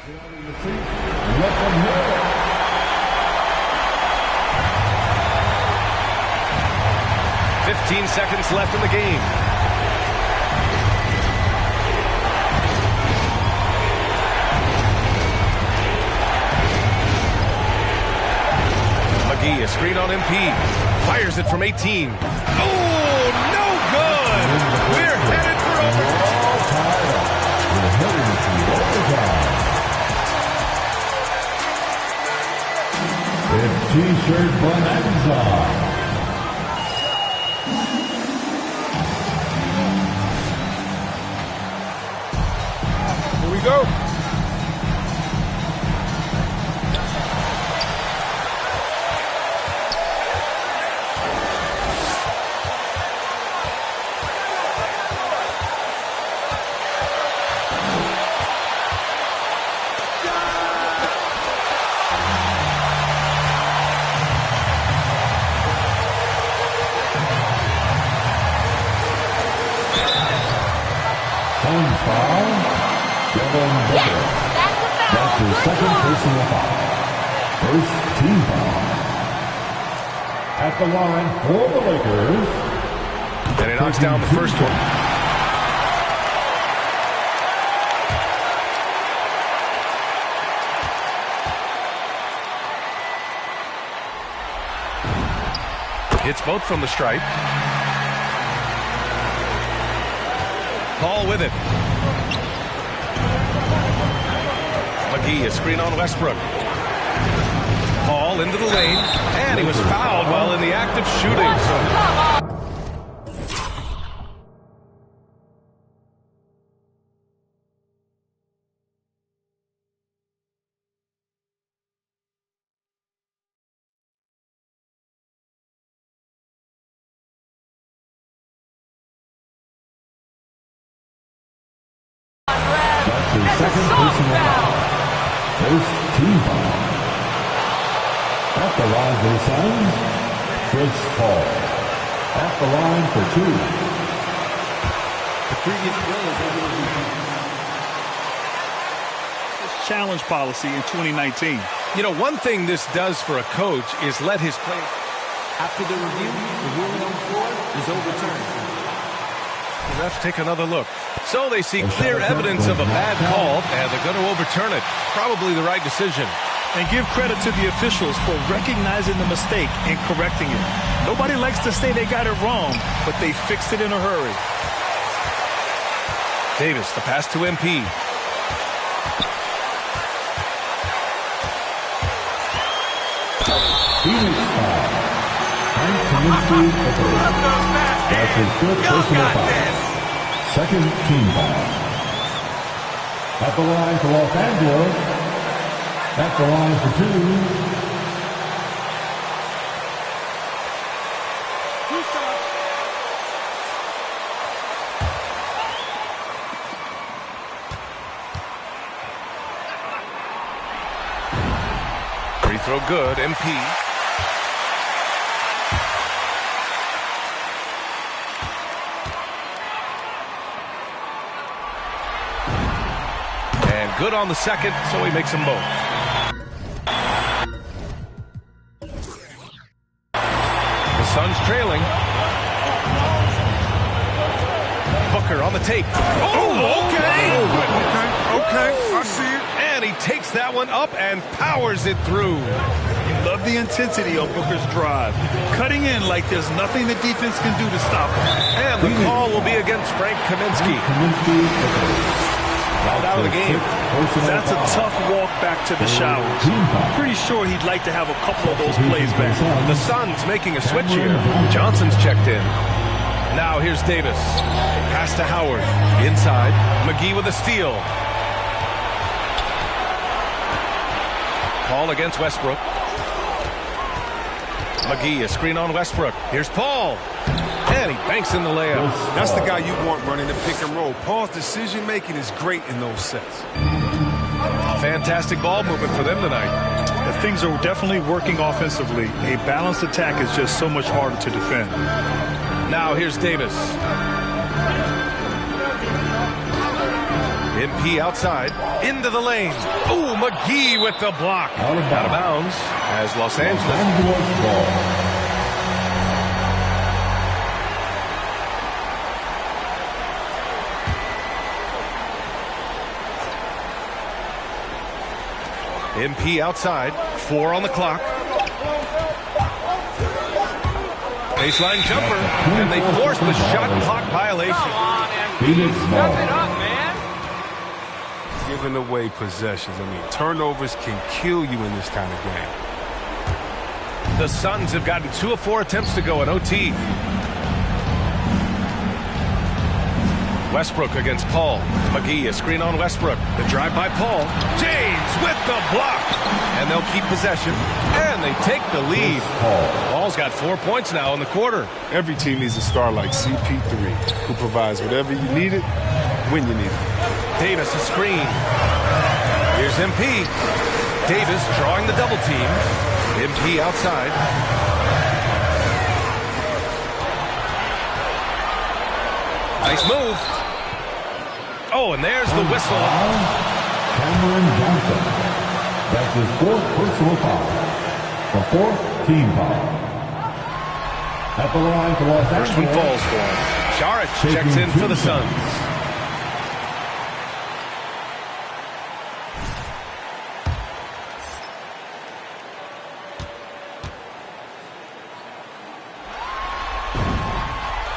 Let them hear it. 15 seconds left in the game. McGee, a screen on MP. Fires it from 18. Oh, no good! We're headed for overtime. We're headed to overtime. It's T-shirt bonanza. Here we go. Phone foul. Devin Booker. That's his second personal foul. First team foul. At the line for the Lakers. And he knocks down the first one. Hits both from the stripe. Paul with it. McGee, a screen on Westbrook. Paul into the lane, and he was fouled while in the act of shooting. That's his second personal foul. First team foul. At the line for the Suns, Chris Paul. At the line for two. The previous play is able to challenge policy in 2019. You know, one thing this does for a coach is let his players. After the review, the ruling on the floor is overturned. The refs take another look. So they see clear evidence of a bad call, and they're going to overturn it. Probably the right decision. And give credit to the officials for recognizing the mistake and correcting it. Nobody likes to say they got it wrong, but they fixed it in a hurry. Davis, the pass to MP. Phoenix foul. Frank Kaminsky for three. That's his third personal foul. Second team foul. At the line for Los Angeles. At the line for two. Free throw good, MP. And good on the second, so he makes them both. The Suns trailing. Booker on the take. Oh, okay. Okay, I see it. And he takes that one up and powers it through. You love the intensity of Booker's drive. Cutting in like there's nothing the defense can do to stop him. And the call will be against Frank Kaminsky. Fouled out of the game. That's a tough walk back to the showers. Pretty sure he'd like to have a couple of those plays back. The Suns making a switch here. Johnson's checked in. Now here's Davis. Pass to Howard. Inside. McGee with a steal. Paul against Westbrook. McGee, a screen on Westbrook. Here's Paul. And he banks in the layup. That's the guy you want running the pick and roll. Paul's decision-making is great in those sets. Fantastic ball movement for them tonight. Things are definitely working offensively. A balanced attack is just so much harder to defend. Now here's Davis. MP outside, into the lane. Ooh, McGee with the block. Out of bounds as Los Angeles. Ball. MP outside, 4 on the clock. Baseline jumper, and they force the shot clock violation. Step it up, man. Giving away possessions. I mean, turnovers can kill you in this kind of game. The Suns have gotten 2 of 4 attempts to go in OT. Westbrook against Paul. McGee, a screen on Westbrook. The drive by Paul. James with the block. And they'll keep possession. And they take the lead. Paul's got 4 points now in the quarter. Every team needs a star like CP3 who provides whatever you need it when you need it. Davis a screen. Here's MP. Davis drawing the double team. MP outside. Nice move. Oh, and there's the whistle. Cameron Johnson. That's his 4th personal foul. The 4th team foul. At the line to Los Angeles. First one falls for him. Saric checks in for the Suns.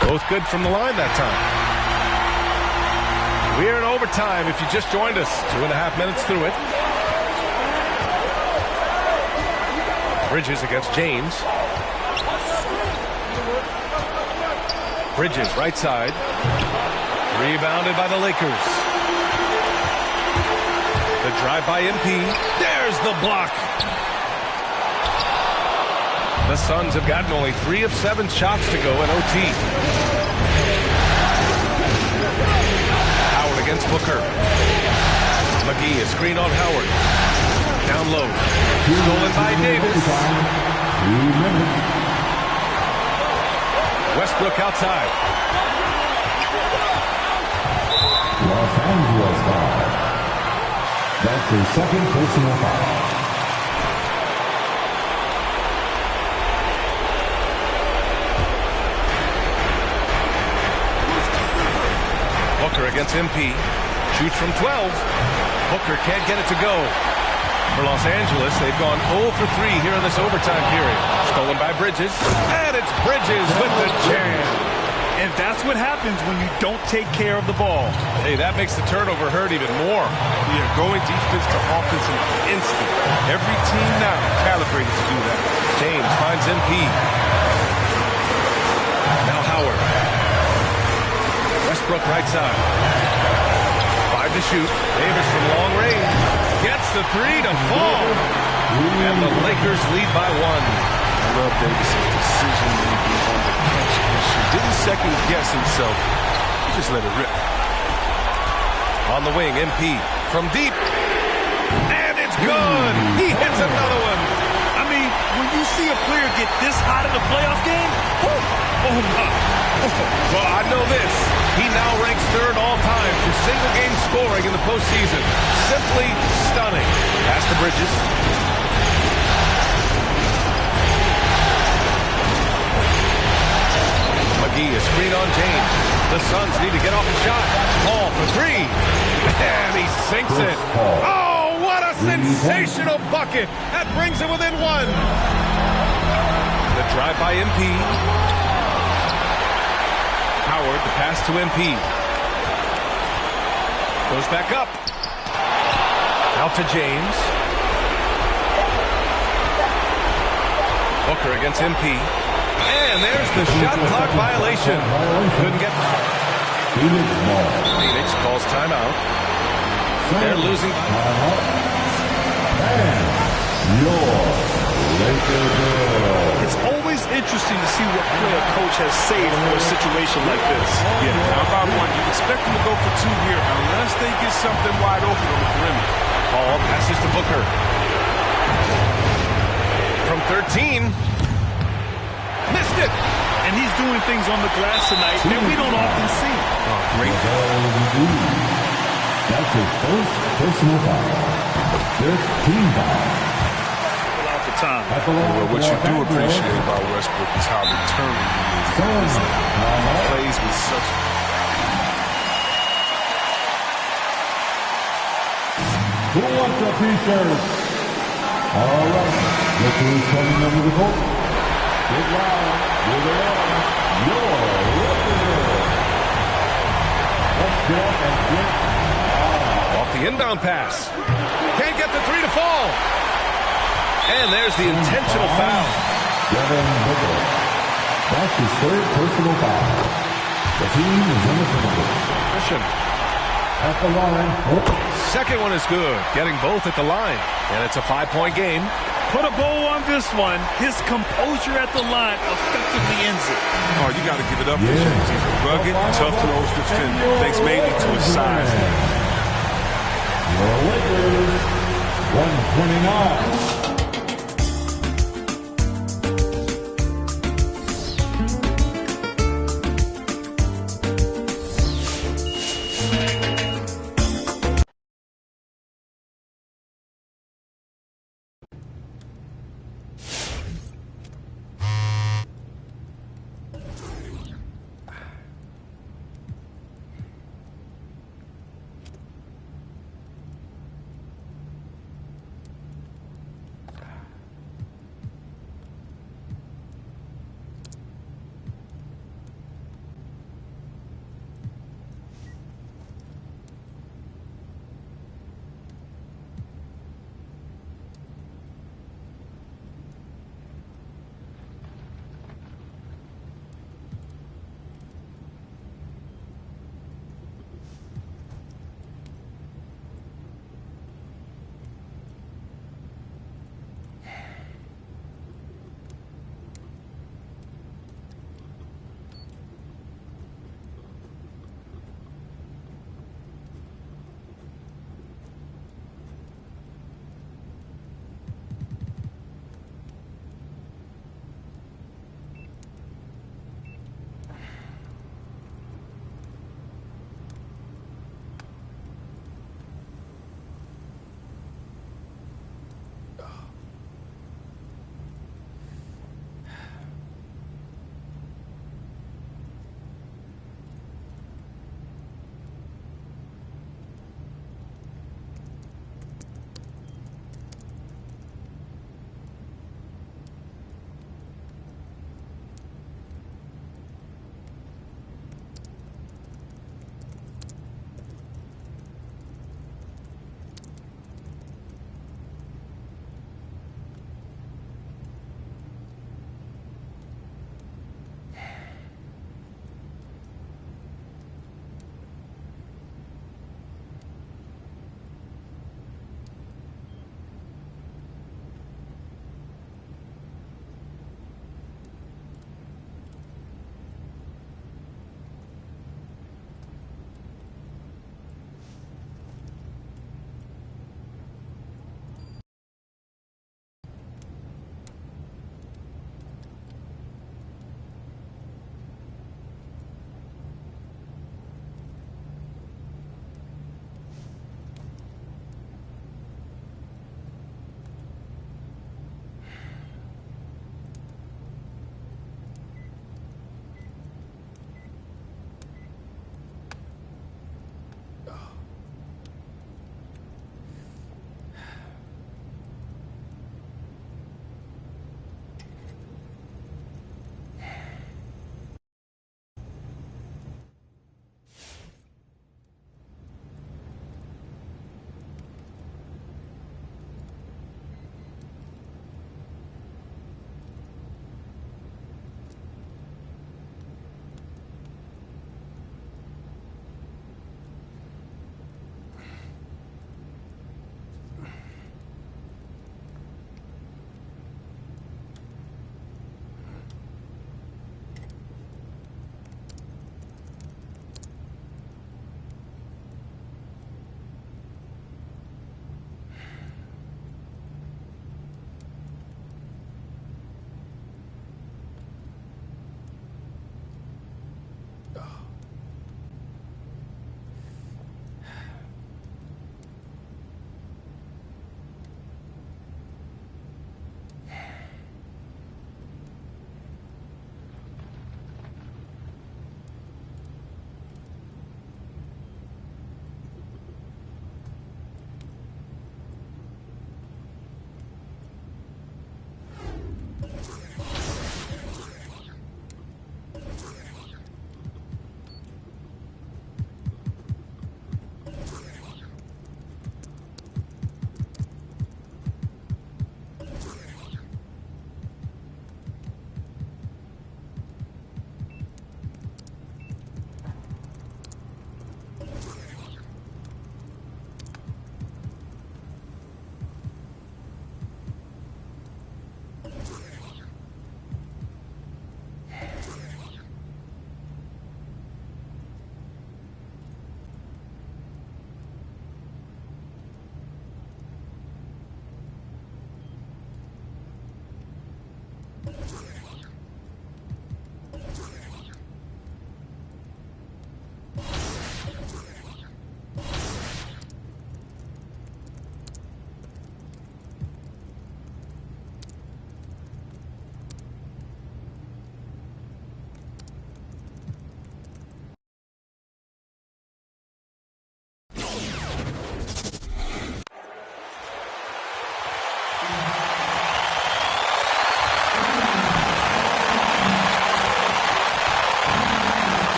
Both good from the line that time. We're in overtime if you just joined us. 2.5 minutes through it. Bridges against James. Bridges, right side. Rebounded by the Lakers. The drive by MP. There's the block. The Suns have gotten only 3 of 7 shots to go in OT. Howard against Booker. McGee, a screen on Howard. Down low. Stolen by Davis. Westbrook outside. Los Angeles foul. That's his 2nd personal foul. Booker against MP. Shoots from 12. Booker can't get it to go. For Los Angeles, they've gone 0 for 3 here in this overtime period. Stolen by Bridges. And it's Bridges with the jam. And that's what happens when you don't take care of the ball. Hey, that makes the turnover hurt even more. Yeah, going defense to offense in an instant. Every team now calibrated to do that. James finds MP. Now Howard. Westbrook right side. 5 to shoot. Davis from long range. Gets the 3 to fall. And the Lakers lead by 1. I love Davis's decision making on the catch issue. Didn't second guess himself. He just let it rip. On the wing, MP from deep. And it's good. He hits another one. I mean, when you see a player get this hot in a playoff game, oh my. Well, I know this. He now ranks 3rd all-time for single-game scoring in the postseason. Simply stunning. Pass to Bridges. McGee, a screen on James. The Suns need to get off a shot. Paul for 3. And he sinks it. Oh, what a sensational bucket. That brings it within 1. The drive by MP. Howard, the pass to MP. Goes back up. Out to James. Booker against MP. And there's the shot clock violation. Couldn't get... Phoenix calls timeout. They're losing... It's always interesting to see what play a coach has saved for a situation like this. Yeah, now about 1, you expect them to go for 2 here unless they get something wide open on the perimeter. Paul passes to Booker. From 13. Missed it. And he's doing things on the glass tonight that we don't often see. Oh, great. That's That's his first personal foul. 15 foul. Out the time. At the line Well, what for you Los do Angeles. appreciate about Westbrook is how determined he is. He plays with such... Who wants a t-shirt? All right. Look who's coming under the court. Get loud. Give it up. Your representative. Let's get up and get Off the inbound pass. Can't get the three to fall. And there's the intentional foul. Devin Booker. That's his third personal foul. The team is in the penalty. Christian. At the line. Second one is good. Getting both at the line. And it's a 5-point game. Put a bow on this one. His composure at the line effectively ends it. Oh, you got to give it up for James. He's a rugged, tough-nosed defender. Thanks mainly to his size. Your Lakers, 129.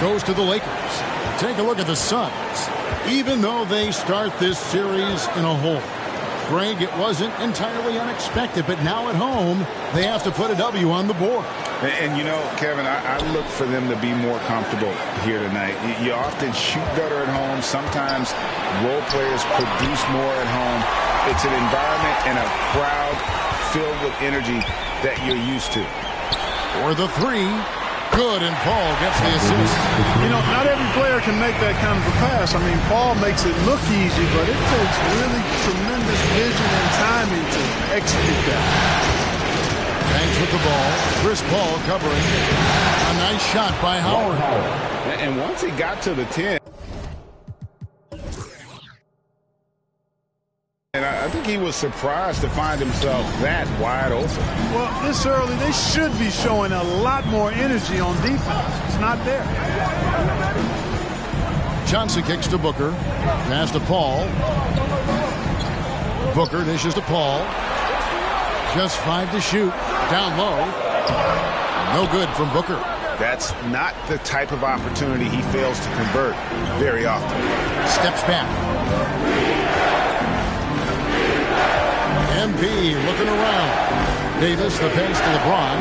goes to the Lakers. Take a look at the Suns. Even though they start this series in a hole, Greg, it wasn't entirely unexpected, but now at home, they have to put a W on the board. And you know, Kevin, I look for them to be more comfortable here tonight. You often shoot better at home. Sometimes role players produce more at home. It's an environment and a crowd filled with energy that you're used to. For the three, good, and Paul gets the assist. You know, not every player can make that kind of a pass. I mean, Paul makes it look easy, but it takes really tremendous vision and timing to execute that. Banks with the ball. Chris Paul covering. A nice shot by Howard. And once he got to the 10, and I think he was surprised to find himself that wide open. Well, this early, they should be showing a lot more energy on defense. It's not there. Johnson kicks to Booker. Pass to Paul. Booker dishes to Paul. Just 5 to shoot. Down low. No good from Booker. That's not the type of opportunity he fails to convert very often. Steps back. MP looking around. Davis, the pass to LeBron.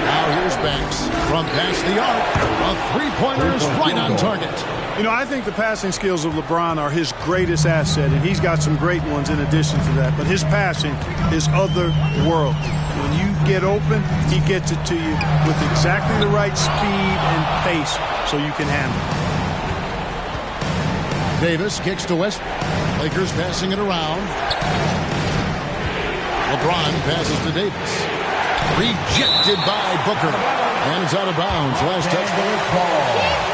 Now here's Banks from past the arc. A three-pointer is right on target. You know, I think the passing skills of LeBron are his greatest asset, and he's got some great ones in addition to that. But his passing is otherworldly. When you get open, he gets it to you with exactly the right speed and pace so you can handle it. Davis kicks to Westbrook. Lakers passing it around. LeBron passes to Davis. Rejected by Booker. And it's out of bounds. Last touch for Paul.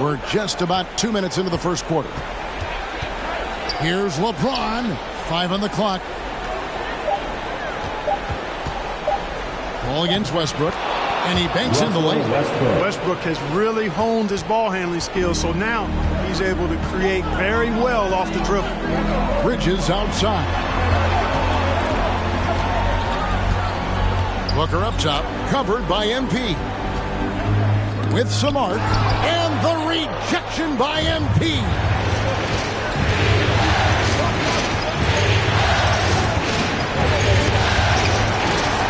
We're just about 2 minutes into the first quarter. Here's LeBron. 5 on the clock. Ball against Westbrook. And he banks in the lane. Westbrook has really honed his ball handling skills, so now he's able to create very well off the dribble. Bridges outside. Booker up top. Covered by MP. With some arc. And the rejection by MP.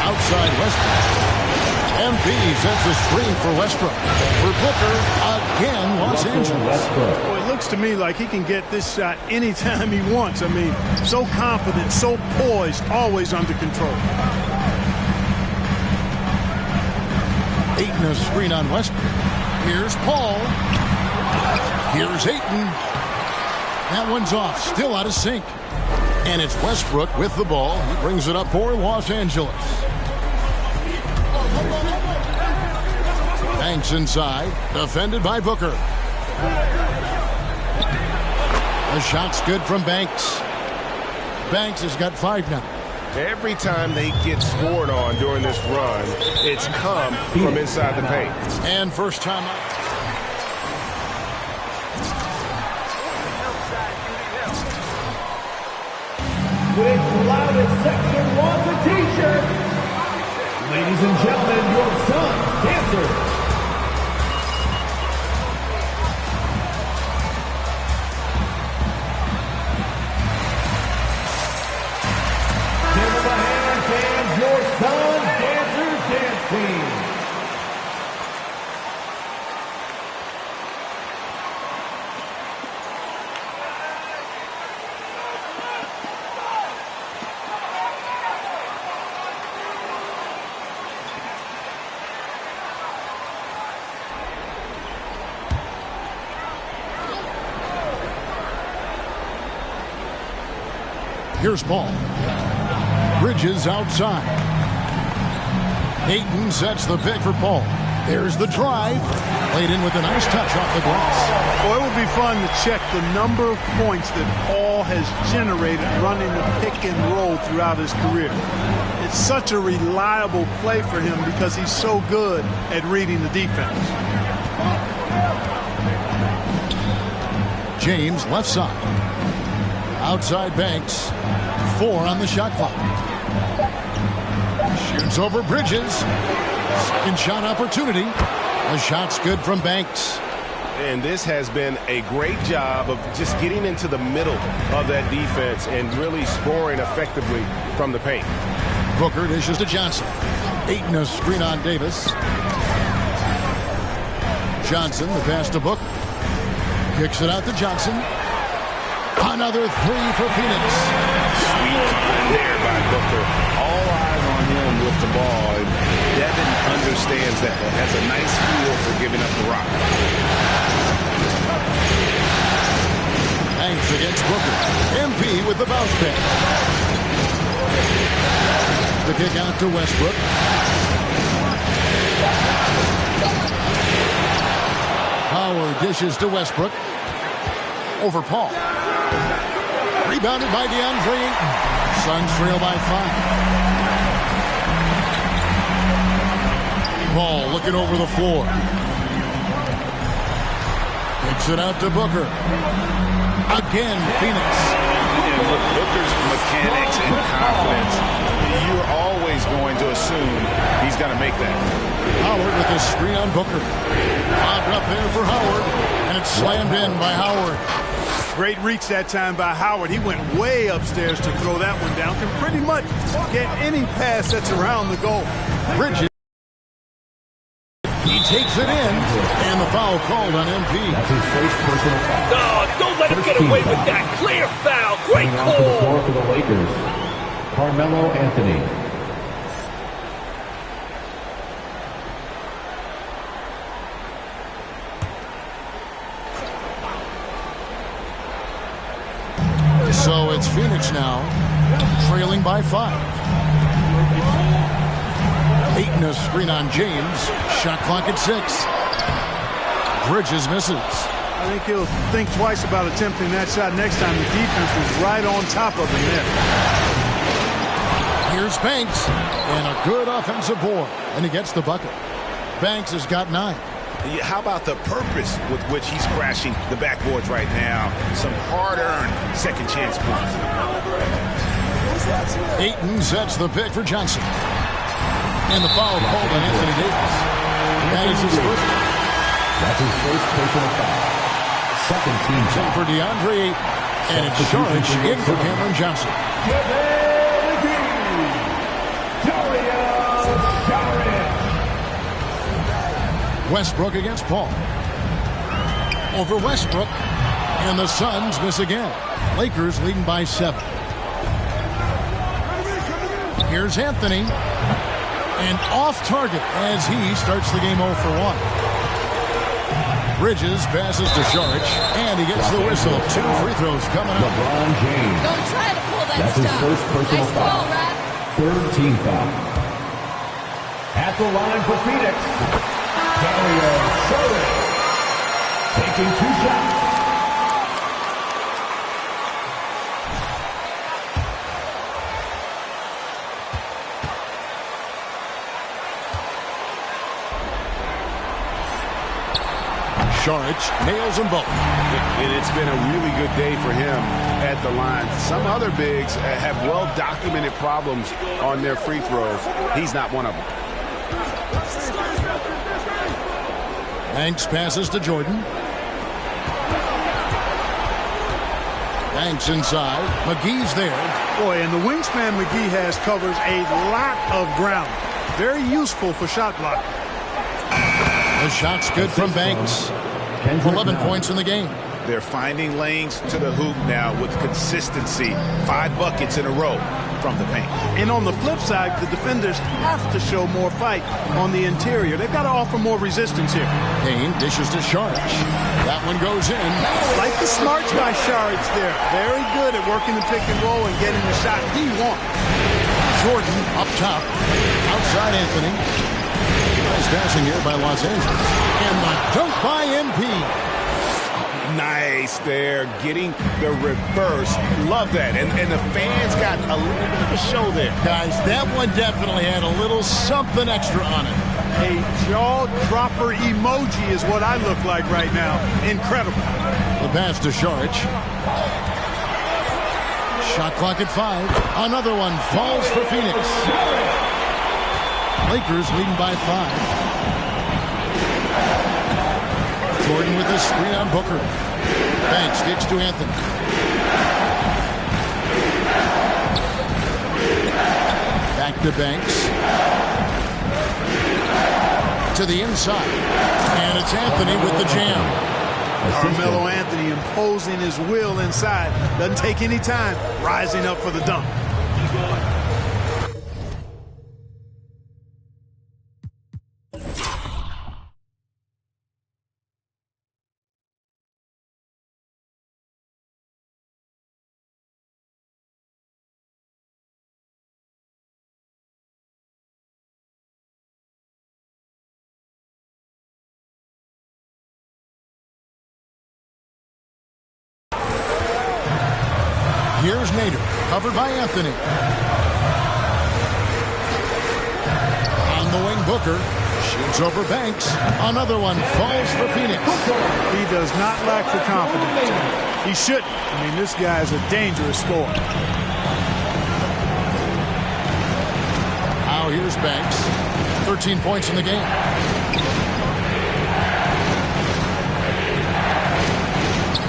Outside Westbrook. MP sets a screen for Westbrook. For Booker, again, Los Angeles. Well, it looks to me like he can get this shot anytime he wants. I mean, so confident, so poised, always under control. Ayton a screen on Westbrook. Here's Paul. Here's Ayton. That one's off, still out of sync. And it's Westbrook with the ball. He brings it up for Los Angeles. Banks inside, defended by Booker. The shot's good from Banks. Banks has got 5 now. Every time they get scored on during this run, it's come from inside the paint. And first time out. Which loudest section wants a t-shirt? Ladies and gentlemen, your Suns dancers. Give them a hand, fans, your Suns dancers dance team. Here's Paul. Bridges outside. Ayton sets the pick for Paul. There's the drive. Played in with a nice touch off the glass. Well, it would be fun to check the number of points that Paul has generated running the pick and roll throughout his career. It's such a reliable play for him because he's so good at reading the defense. James, left side. Outside Banks. 4 on the shot clock. Shoots over Bridges. Second shot opportunity. The shot's good from Banks. And this has been a great job of just getting into the middle of that defense and really scoring effectively from the paint. Booker dishes to Johnson. Ayton a screen on Davis. Johnson, the pass to Booker. Kicks it out to Johnson. Another 3 for Phoenix. Sweet time there by Booker. All eyes on him with the ball. And Devin understands that. Has a nice feel for giving up the rock. Banks against Booker. MP with the bounce pass. The kick out to Westbrook. Howard dishes to Westbrook. Over Paul. Rebounded by DeAndre Ayton. Suns trail by 5. Paul looking over the floor. Kicks it out to Booker. Again, Phoenix. And look, Booker's mechanics and confidence, you're always going to assume he's going to make that. Howard with a screen on Booker. Lobbed up there for Howard, and it's slammed in by Howard. Great reach that time by Howard. He went way upstairs to throw that one down. Can pretty much get any pass that's around the goal. Bridges. He takes it in, and the foul called on MP. That's his first personal foul. Oh, don't let him get away with that. Clear foul. Great Coming onto the call. floor for the Lakers, Carmelo Anthony. So it's Phoenix now, trailing by 5. Ayton a screen on James. Shot clock at 6. Bridges misses. I think he'll think twice about attempting that shot next time. The defense was right on top of him there. Here's Banks, and a good offensive board, and he gets the bucket. Banks has got 9. How about the purpose with which he's crashing the backboards right now? Some hard-earned second chance points. Ayton sets the pick for Johnson. And the foul called on Anthony Davis. That is his first. That's his first personal foul. Second team foul for DeAndre Ayton. And it's Saric in for Cameron Johnson. Westbrook against Paul. Over Westbrook. And the Suns miss again. Lakers leading by 7. Here's Anthony. And off target as he starts the game 0 for 1. Bridges passes to Saric. And he gets the whistle. 2 free throws coming up. LeBron James. Don't try to pull that That's stuff. his first personal Nice foul. ball, Rap. Third team foul. At the line for Phoenix, Dario Saric taking 2 shots. Saric nails them both. And it's been a really good day for him at the line. Some other bigs have well-documented problems on their free throws. He's not one of them. Banks passes to Jordan. Banks inside. McGee's there. Boy, and the wingspan McGee has covers a lot of ground. Very useful for shot block. The shot's good from Banks. 11 points in the game. They're finding lanes to the hoop now with consistency. 5 buckets in a row from the paint. And on the flip side, the defenders have to show more fight on the interior. They've got to offer more resistance here. Payne dishes to Saric. That one goes in. Like the smarts by Saric there. Very good at working the pick and roll and getting the shot he wants. Jordan up top. Outside Anthony. Nice passing here by Los Angeles. And the dunk by MP. Nice there, getting the reverse. Love that. And the fans got a little bit of a show there. Guys, that one definitely had a little something extra on it. A jaw-dropper emoji is what I look like right now. Incredible. The pass to Saric. Shot clock at 5. Another one falls for Phoenix. Lakers leading by 5. Jordan with the screen on Booker. Banks kicks to Anthony. Back to Banks. To the inside. And it's Anthony with the jam. Carmelo Anthony imposing his will inside. Doesn't take any time. Rising up for the dunk. Here's Nader, covered by Anthony. On the wing, Booker shoots over Banks. Another one falls for Phoenix. He does not lack for confidence. He shouldn't. I mean, this guy is a dangerous scorer. Now here's Banks. 13 points in the game.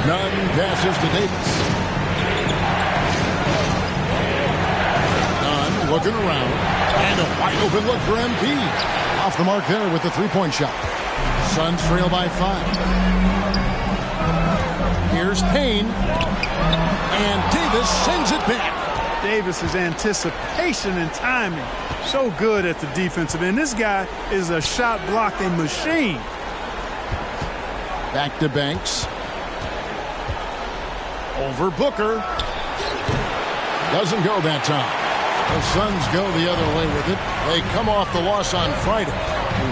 Nunn passes to Davis. Looking around, and a wide open look for MP. Off the mark there with the three-point shot. Suns trail by 5. Here's Payne, and Davis sends it back. Davis's anticipation and timing, so good at the defensive end. This guy is a shot-blocking machine. Back to Banks. Over Booker. Doesn't go that time. The Suns go the other way with it. They come off the loss on Friday.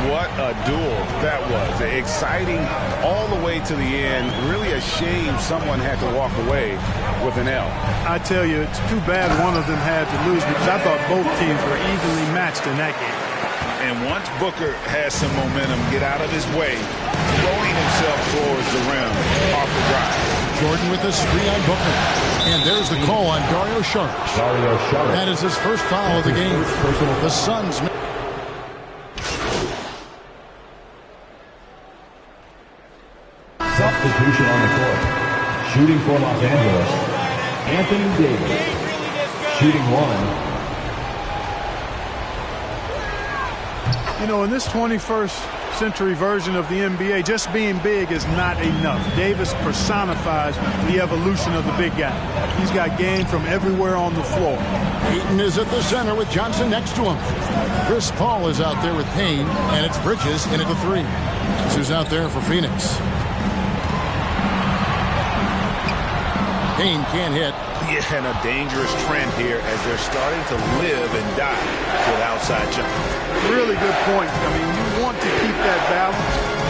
What a duel that was. Exciting all the way to the end. Really a shame someone had to walk away with an L. I tell you, it's too bad one of them had to lose because I thought both teams were evenly matched in that game. And once Booker has some momentum, get out of his way, throwing himself towards the rim off the drive. Jordan with the screen on Booker. And there's the call on Dario Saric. That is his first foul of the game. The Suns. Substitution on the court. Shooting for Los Angeles, Anthony Davis. Shooting 1. You know, in this 21st century version of the NBA, just being big is not enough. Davis personifies the evolution of the big guy. He's got game from everywhere on the floor. Ayton is at the center with Johnson next to him. Chris Paul is out there with Payne, and it's Bridges in at the 3. That's who's out there for Phoenix. Payne can't hit. Yeah, and a dangerous trend here as they're starting to live and die with outside jumpers. Really good point. I mean, you want to keep that balance,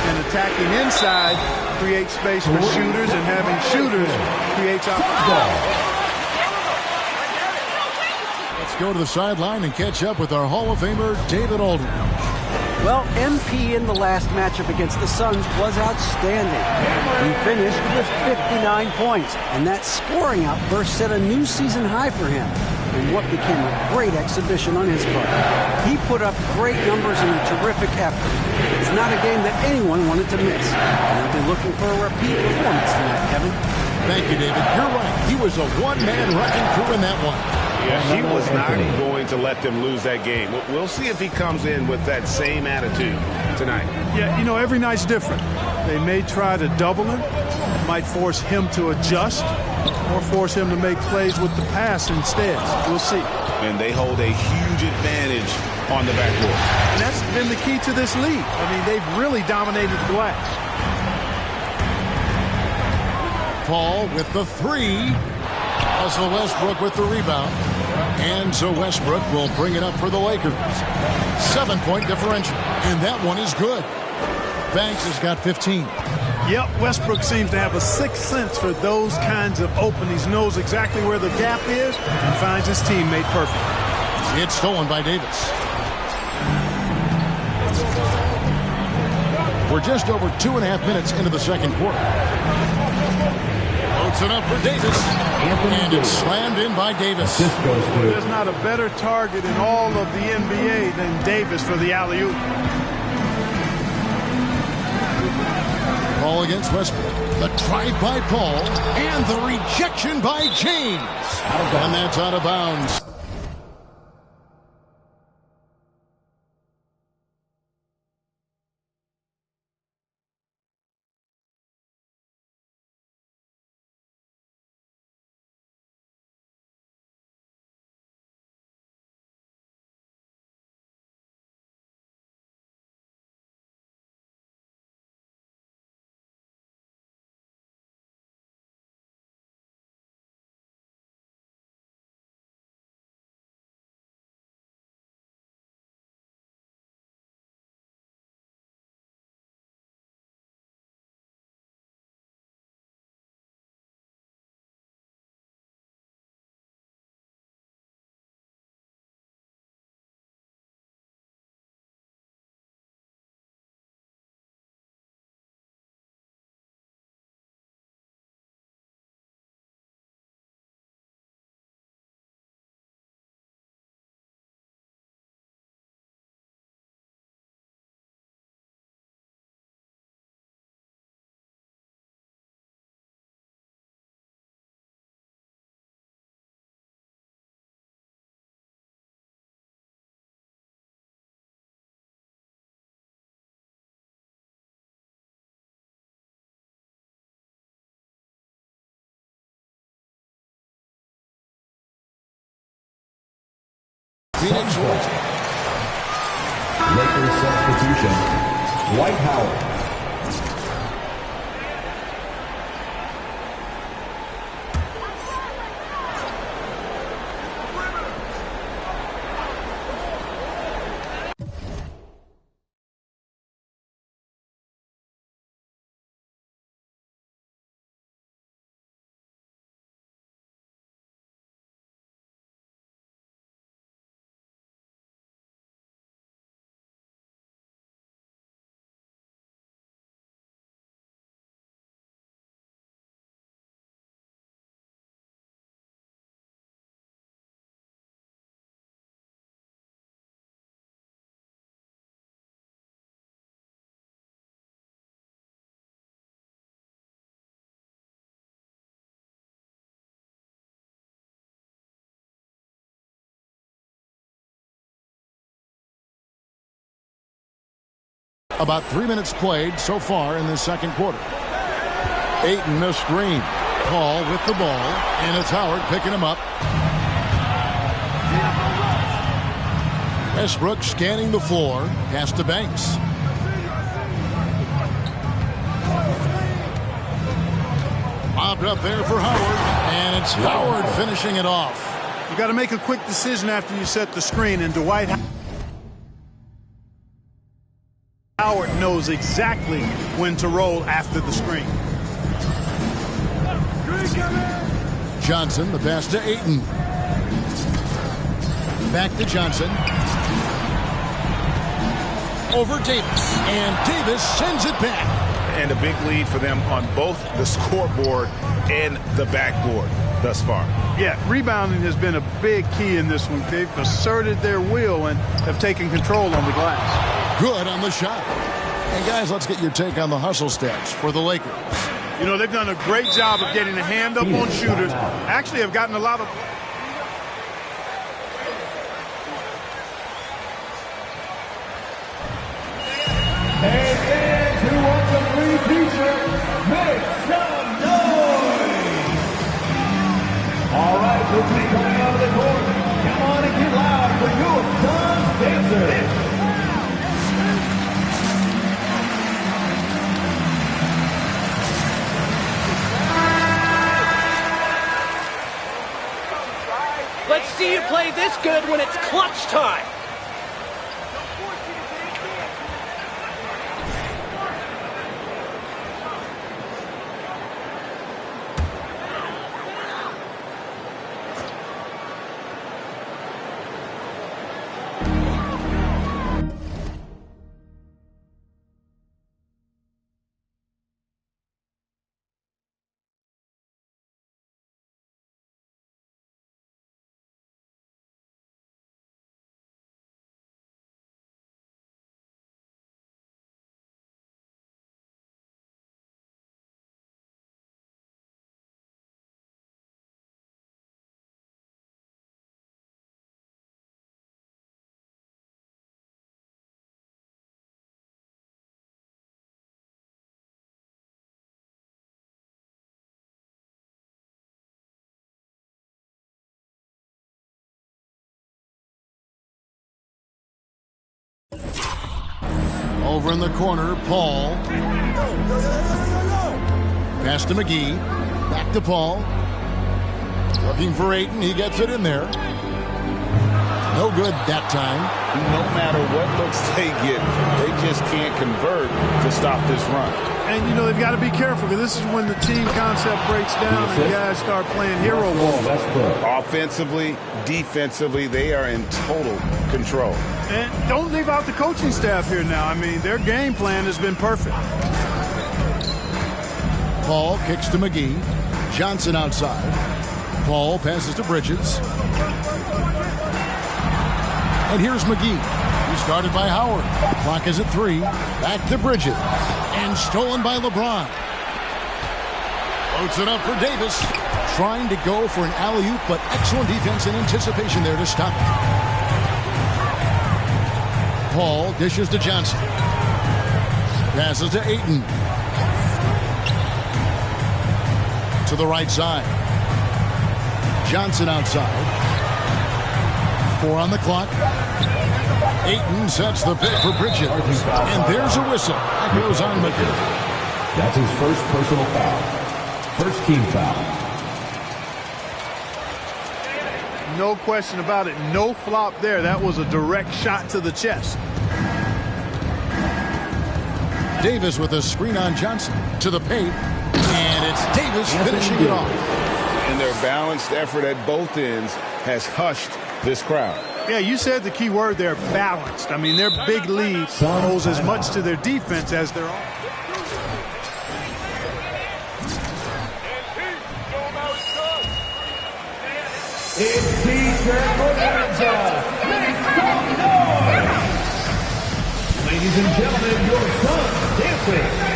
and attacking inside creates space for shooters, and having shooters creates opportunity. Let's go to the sideline and catch up with our Hall of Famer, David Aldridge. Well, MP in the last matchup against the Suns was outstanding. He finished with 59 points, and that scoring outburst set a new season high for him in what became a great exhibition on his part. He put up great numbers in a terrific effort. It's not a game that anyone wanted to miss. I'll be looking for a repeat performance tonight, Kevin. Thank you, David. You're right. He was a one-man wrecking crew in that one. Yeah, he was not going to let them lose that game. We'll see if he comes in with that same attitude tonight. Yeah, you know, every night's different. They may try to double him, might force him to adjust, or force him to make plays with the pass instead. We'll see. And they hold a huge advantage on the backboard. And that's been the key to this league. I mean, they've really dominated the glass. Paul with the 3. Russell Westbrook with the rebound. And so Westbrook will bring it up for the Lakers. 7-point differential. And that one is good. Banks has got 15. Yep, Westbrook seems to have a sixth sense for those kinds of openings. Knows exactly where the gap is and finds his teammate perfect. It's stolen by Davis. We're just over 2.5 minutes into the second quarter. Floats it up for Davis. And it's slammed in by Davis. There's not a better target in all of the NBA than Davis for the alley-oop. Paul against Westbrook. The drive by Paul. And the rejection by James. And that's out of bounds. Phoenix Lakers substitution. Dwight Howard. About 3 minutes played so far in this second quarter. Ayton a screen. Paul with the ball. And it's Howard picking him up. Westbrook scanning the floor. Pass to Banks. Lobbed up there for Howard. And it's Howard finishing it off. You got to make a quick decision after you set the screen. And Dwight Howard knows exactly when to roll after the screen. Johnson, the pass to Ayton. Back to Johnson. Over Davis. And Davis sends it back. And a big lead for them on both the scoreboard and the backboard thus far. Yeah, rebounding has been a big key in this one. They've asserted their will and have taken control on the glass. Good on the shot. And guys, let's get your take on the hustle stats for the Lakers. You know, they've done a great job of getting a hand up on shooters. Actually have gotten a lot of... Hey, fans who want the free t-shirt, make some noise! All right, this is coming out of the court. Come on and get loud for your Suns dancers. Let's see you play this good when it's clutch time. Over in the corner, Paul. Pass to McGee. Back to Paul. Looking for Ayton. He gets it in there. No good that time. No matter what looks they get, they just can't convert to stop this run. And, you know, they've got to be careful because this is when the team concept breaks down and guys start playing hero ball. Offensively, defensively, they are in total control. And don't leave out the coaching staff here now. I mean, their game plan has been perfect. Paul kicks to McGee. Johnson outside. Paul passes to Bridges. And here's McGee. He started by Howard. Clock is at 3. Back to Bridges. And stolen by LeBron. Floats it up for Davis. Trying to go for an alley-oop, but excellent defense and anticipation there to stop it. Paul dishes to Johnson. Passes to Ayton. To the right side. Johnson outside. 4 on the clock. Ayton sets the pick for Bridges. And there's a whistle. That goes on McGee. That's his first personal foul. First team foul. No question about it. No flop there. That was a direct shot to the chest. Davis with a screen on Johnson. To the paint. And it's Davis finishing it off. And their balanced effort at both ends has hushed this crowd. Yeah, you said the key word there, balanced. I mean, their big lead owes as much to their defense as their offense. It's T-shirt bonanza. Make some noise. Ladies and gentlemen, your son dancing.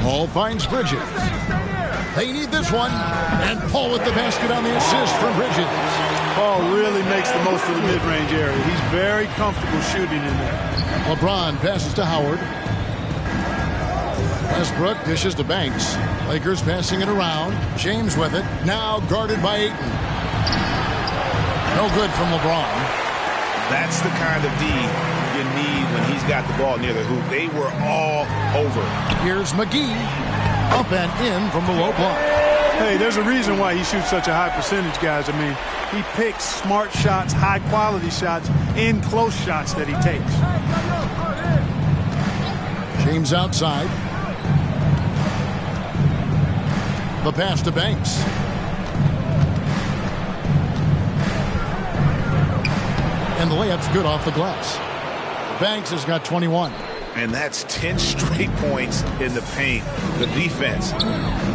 Paul finds Bridges. They need this one. And Paul with the basket on the assist from Bridges. Paul really makes the most of the mid-range area. He's very comfortable shooting in there. LeBron passes to Howard. Westbrook dishes to Banks. Lakers passing it around. James with it. Now guarded by Ayton. No good from LeBron. That's the kind of D you need when he's got the ball near the hoop. They were all over. Here's McGee. Up and in from the low block. Hey, there's a reason why he shoots such a high percentage, guys. I mean, he picks smart shots, high-quality shots, in close shots that he takes. James outside. The pass to Banks. And the layup's good off the glass. Banks has got 21. And that's 10 straight points in the paint. The defense,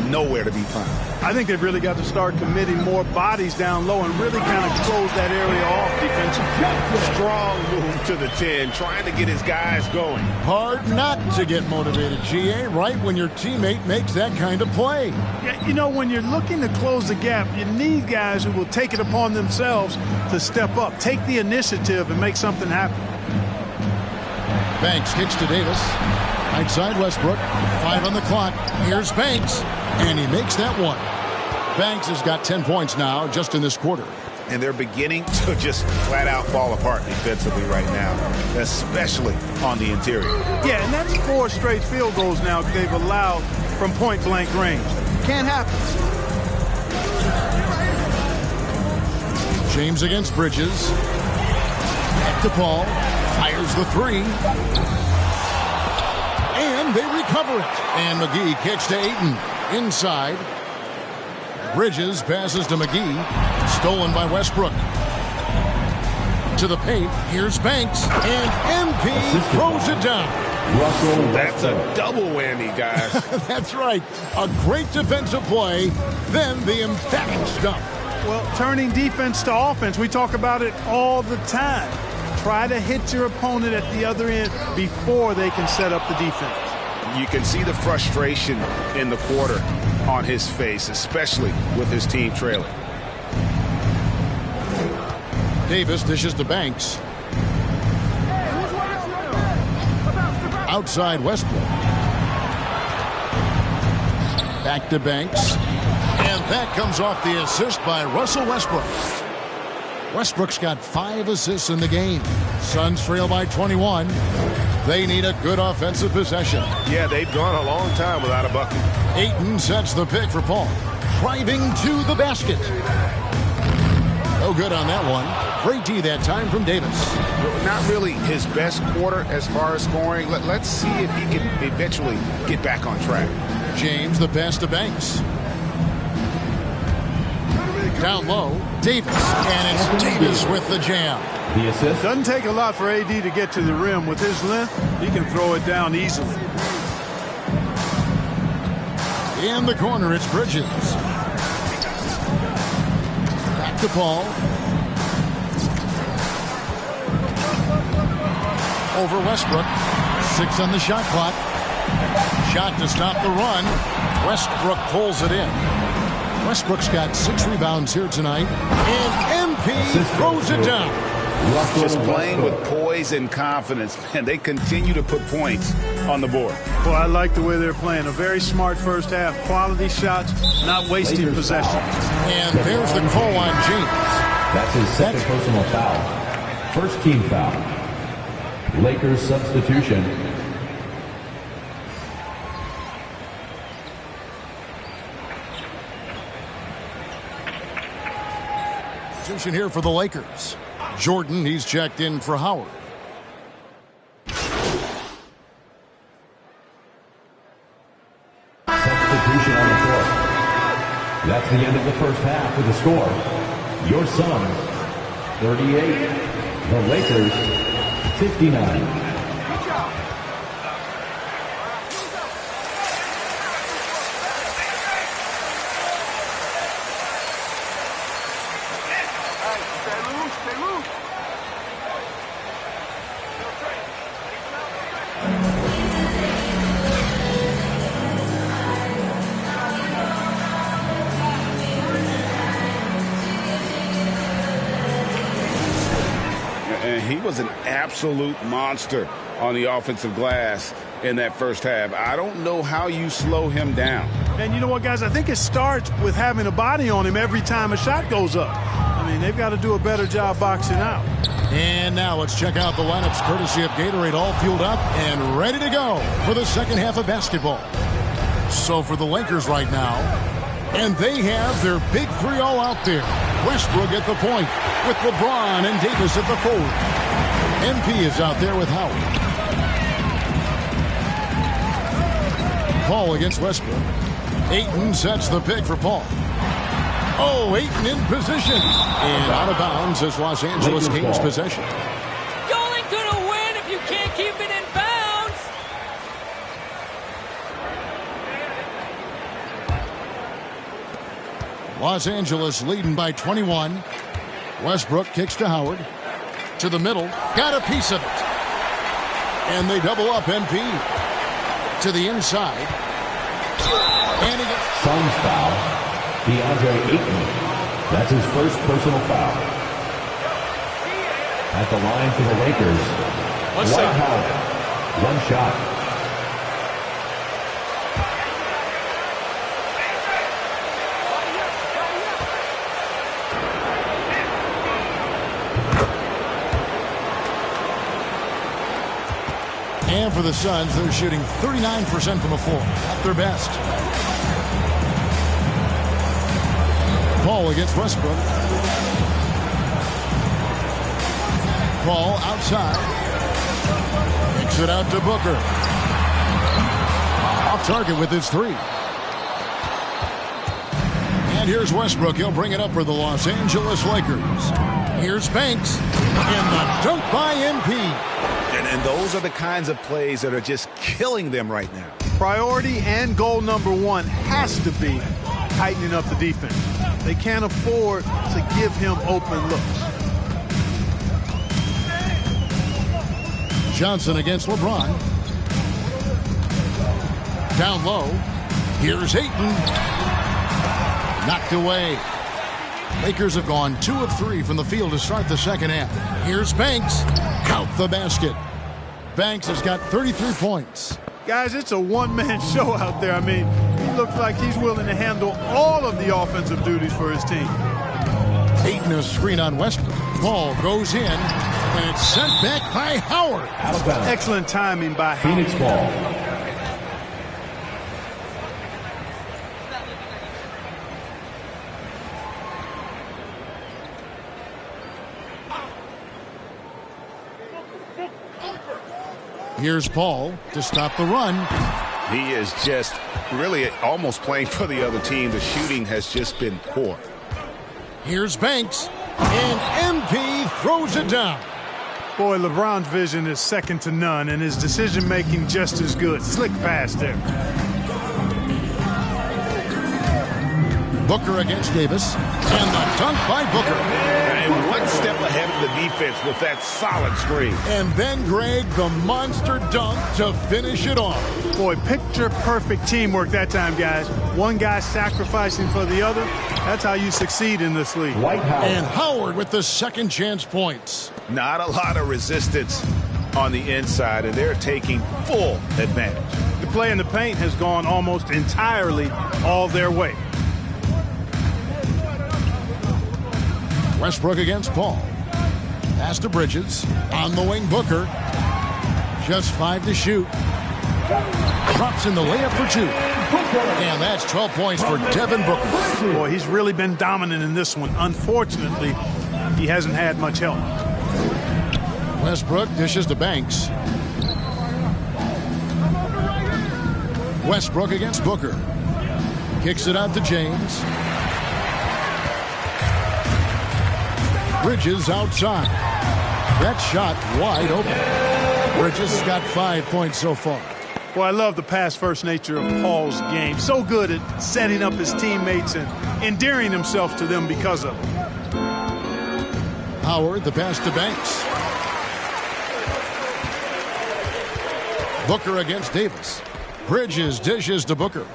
nowhere to be found. I think they've really got to start committing more bodies down low and really kind of close that area off defensively. Strong move to the 10, trying to get his guys going. Hard not to get motivated, GA, right when your teammate makes that kind of play. Yeah, you know, when you're looking to close the gap, you need guys who will take it upon themselves to step up, take the initiative and make something happen. Banks kicks to Davis. Right side Westbrook. 5 on the clock. Here's Banks. And he makes that one. Banks has got 10 points now just in this quarter. And they're beginning to just flat out fall apart defensively right now, especially on the interior. Yeah, and that's 4 straight field goals now they've allowed from point-blank range. Can't happen. James against Bridges. Back to Paul. Fires the 3. And they recover it. And McGee kicks to Ayton. Inside. Bridges passes to McGee. Stolen by Westbrook. To the paint. Here's Banks. And MP throws it down. That's a double whammy, guys. That's right. A great defensive play. Then the emphatic stuff. Well, turning defense to offense, we talk about it all the time. Try to hit your opponent at the other end before they can set up the defense. You can see the frustration in the quarter on his face, especially with his team trailing. Davis dishes to Banks. Outside Westbrook. Back to Banks. And that comes off the assist by Russell Westbrook. Westbrook's got 5 assists in the game. Suns trail by 21. They need a good offensive possession. Yeah, they've gone a long time without a bucket. Ayton sets the pick for Paul. Driving to the basket. No good on that one. Great D that time from Davis. Not really his best quarter as far as scoring. Let's see if he can eventually get back on track. James, the pass to Banks. Down low, Davis. And it's Davis with the jam. The assist. Doesn't take a lot for AD to get to the rim. With his length, he can throw it down easily. In the corner, it's Bridges. Back to Paul. Over Westbrook. 6 on the shot clock. Shot to stop the run. Westbrook pulls it in. Westbrook's got 6 rebounds here tonight. And MP throws it down. Just playing with poise and confidence, and they continue to put points on the board. Well, I like the way they're playing. A very smart first half. Quality shots, not wasting possession. And there's the call on James. That's his second personal foul. First team foul. Lakers substitution. Position here for the Lakers. Jordan, he's checked in for Howard. Substitution on the court. That's the end of the first half with the score. Your Suns, 38. The Lakers, 59. He was an absolute monster on the offensive glass in that first half. I don't know how you slow him down. And you know what, guys? I think it starts with having a body on him every time a shot goes up. I mean, they've got to do a better job boxing out. And now let's check out the lineups courtesy of Gatorade, all fueled up and ready to go for the second half of basketball. So for the Lakers right now, and they have their big 3 all out there. Westbrook at the point with LeBron and Davis at the forward. MP is out there with Howard. Paul against Westbrook. Ayton sets the pick for Paul. Oh, Ayton in position. And out of bounds as Los Angeles gains possession. You only gonna win if you can't keep it in bounds. Los Angeles leading by 21. Westbrook kicks to Howard. To the middle. Got a piece of it. And they double up MP. To the inside. And he gets... Suns foul. DeAndre Ayton. That's his first personal foul. At the line for the Lakers. Dwight Howard. 1 shot. And for the Suns, they're shooting 39% from the floor. At their best. Paul against Westbrook. Paul outside. Kicks it out to Booker. Off target with his 3. And here's Westbrook. He'll bring it up for the Los Angeles Lakers. Here's Banks. And the dunk by MP. And those are the kinds of plays that are just killing them right now. Priority and goal number 1 has to be tightening up the defense. They can't afford to give him open looks. Johnson against LeBron. Down low. Here's Ayton. Knocked away. Lakers have gone 2 of 3 from the field to start the second half. Here's Banks. Count the basket. Banks has got 33 points. Guys, it's a one-man show out there. I mean, he looks like he's willing to handle all of the offensive duties for his team. Ayton a screen on Westbrook. Ball goes in, and it's sent back by Howard. Excellent timing by Phoenix ball. Here's Paul to stop the run. He is just really almost playing for the other team. The shooting has just been poor. Here's Banks, and MP throws it down. Boy, LeBron's vision is second to none, and his decision-making just as good. Slick pass there. Booker against Davis, and the dunk by Booker. And one step ahead of the defense with that solid screen. And then Greg, the monster dunk to finish it off. Boy, picture-perfect teamwork that time, guys. One guy sacrificing for the other. That's how you succeed in this league. And Howard with the second chance points. Not a lot of resistance on the inside, and they're taking full advantage. The play in the paint has gone almost entirely all their way. Westbrook against Paul. Pass to Bridges. On the wing, Booker. Just 5 to shoot. Drops in the layup for 2. And that's 12 points for Devin Booker. Boy, he's really been dominant in this one. Unfortunately, he hasn't had much help. Westbrook dishes to Banks. Westbrook against Booker. Kicks it out to James. Bridges outside. That shot wide open. Bridges has got 5 points so far. Well, I love the pass-first nature of Paul's game. So good at setting up his teammates and endearing himself to them because of it. Howard, the pass to Banks. Booker against Davis. Bridges dishes to Booker.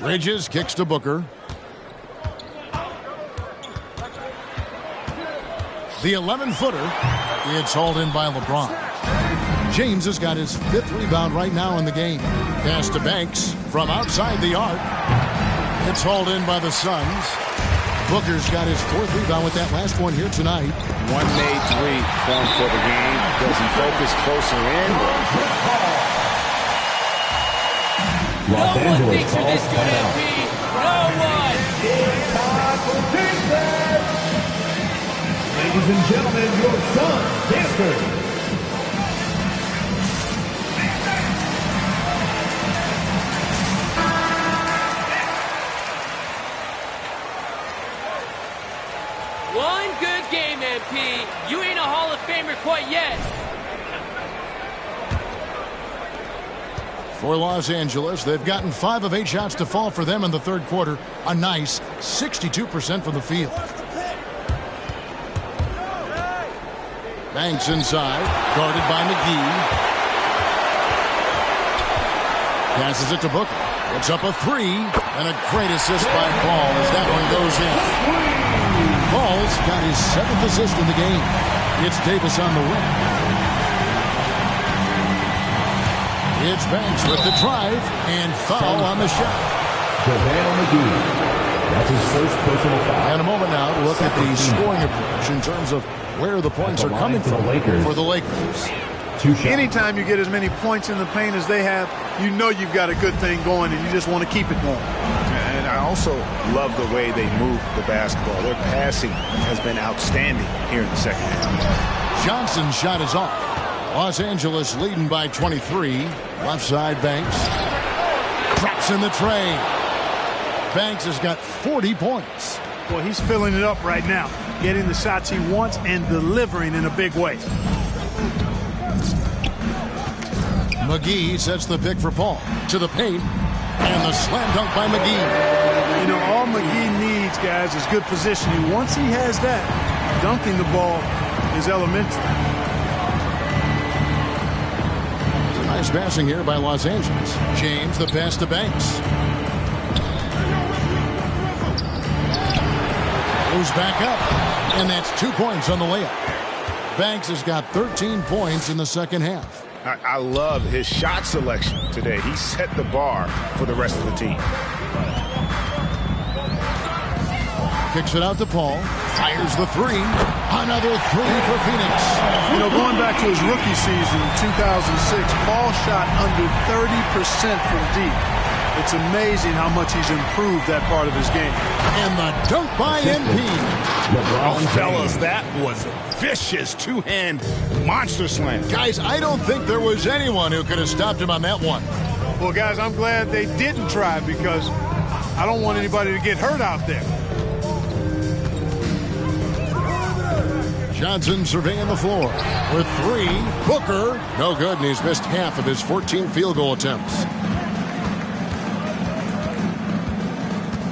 Bridges kicks to Booker. The 11-footer. It's hauled in by LeBron. James has got his 5th rebound right now in the game. Pass to Banks from outside the arc. It's hauled in by the Suns. Booker's got his 4th rebound with that last one here tonight. One made 3 for him for the game. Does he focus closer in? Los Angeles thinks you're this good, MP. No one. Ladies and gentlemen, your son, Stanford. One good game, MP. You ain't a Hall of Famer quite yet. For Los Angeles, they've gotten 5 of 8 shots to fall for them in the third quarter. A nice 62% from the field. Banks inside, guarded by McGee. Passes it to Booker. It's up a 3, and a great assist by Paul as that one goes in. Paul's got his 7th assist in the game. It's Davis on the wing. It's Banks with the drive, and foul on the shot. JaVale McGee. That's his first personal foul. And a moment now to look at the scoring approach in terms of where the points are coming from for the Lakers. 2 shots. Anytime you get as many points in the paint as they have, you know you've got a good thing going, and you just want to keep it going. And I also love the way they move the basketball. Their passing has been outstanding here in the second half. Johnson's shot is off. Los Angeles leading by 23. Left side, Banks. Drops in the tray. Banks has got 40 points. Boy, he's filling it up right now, getting the shots he wants and delivering in a big way. McGee sets the pick for Paul. To the paint. And the slam dunk by McGee. You know, all McGee needs, guys, is good positioning. Once he has that, dunking the ball is elementary. Nice passing here by Los Angeles. James, the pass to Banks. Goes back up, and that's 2 points on the layup. Banks has got 13 points in the second half. I love his shot selection today. He set the bar for the rest of the team. Kicks it out to Paul. Fires the three. Another three for Phoenix. You know, going back to his rookie season in 2006, Paul shot under 30% from deep. It's amazing how much he's improved that part of his game. And the dunk by MP. Oh, fellas, that was a vicious two-hand monster slam. Guys, I don't think there was anyone who could have stopped him on that one. Well, guys, I'm glad they didn't try because I don't want anybody to get hurt out there. Johnson surveying the floor. With three, Booker. No good, and he's missed half of his 14 field goal attempts.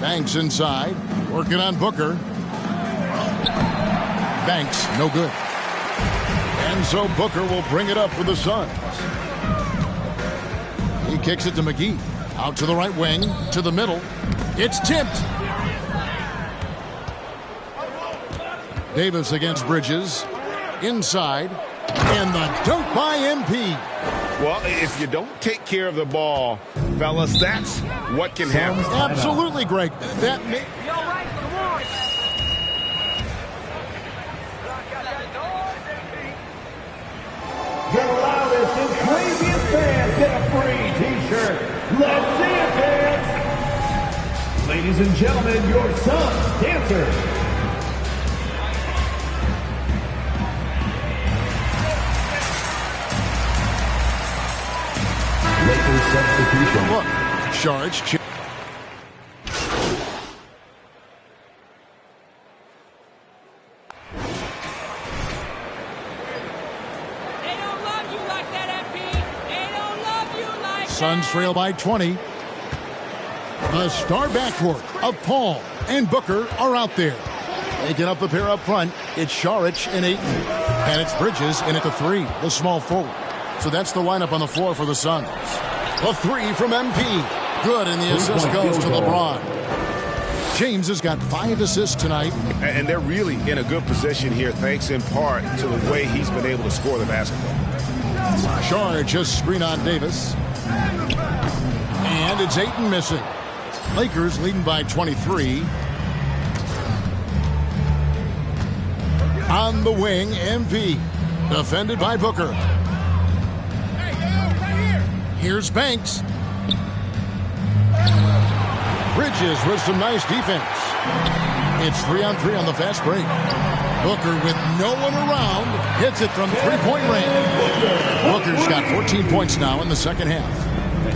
Banks inside, working on Booker. Banks, no good. And so Booker will bring it up for the Suns. He kicks it to McGee. Out to the right wing, to the middle. It's tipped. Davis against Bridges. Inside. And the dunk by MP. Well, if you don't take care of the ball, fellas, that's what can happen. Absolutely, Greg. That may... Your loudest and craziest fans get a free T-shirt. Let's see it, fans! Ladies and gentlemen, your Suns dancers. Lakers substitution. Look, Saric. Suns trail by 20. The star backcourt of Paul and Booker are out there. Taking up the pair up front, it's Saric and Ayton. And it's Bridges in at the three, the small forward. So that's the lineup on the floor for the Suns. The three from MP. Good, and the assist goes to LeBron. James has got 5 assists tonight. And they're really in a good position here, thanks in part to the way he's been able to score the basketball. Saric just screen on Davis. And it's Ayton missing. Lakers leading by 23. On the wing, MP. Defended by Booker. Here's Banks. Bridges with some nice defense. It's 3-on-3 on the fast break. Booker with no one around hits it from three-point range. Booker's got 14 points now in the second half.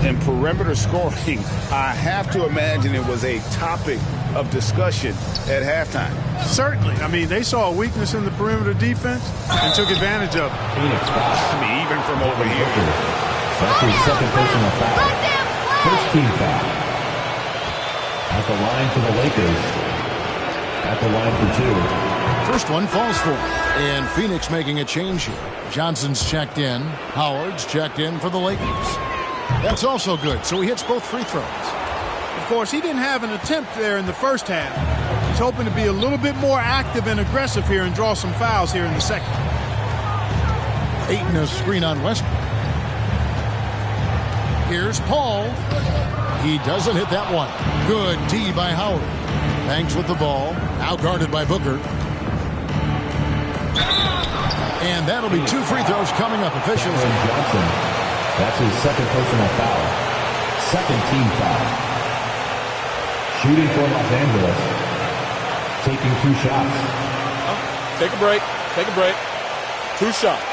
And perimeter scoring, I have to imagine it was a topic of discussion at halftime. Certainly. I mean, they saw a weakness in the perimeter defense and took advantage of it. I mean, even from over here. That's his second personal foul. First team foul. At the line for the Lakers. At the line for 2. First one falls for him. And Phoenix making a change here. Johnson's checked in. Howard's checked in for the Lakers. That's also good, so he hits both free throws. Of course, he didn't have an attempt there in the first half. He's hoping to be a little bit more active and aggressive here and draw some fouls here in the second. Ayton a screen on Westbrook. Here's Paul. He doesn't hit that one. Good D by Howard. Banks with the ball. Now guarded by Booker. And that'll be 2 free throws coming up. Officials. Johnson. That's his second personal foul. Second team foul. Shooting for Los Angeles. Taking 2 shots. Take a break. Take a break. 2 shots.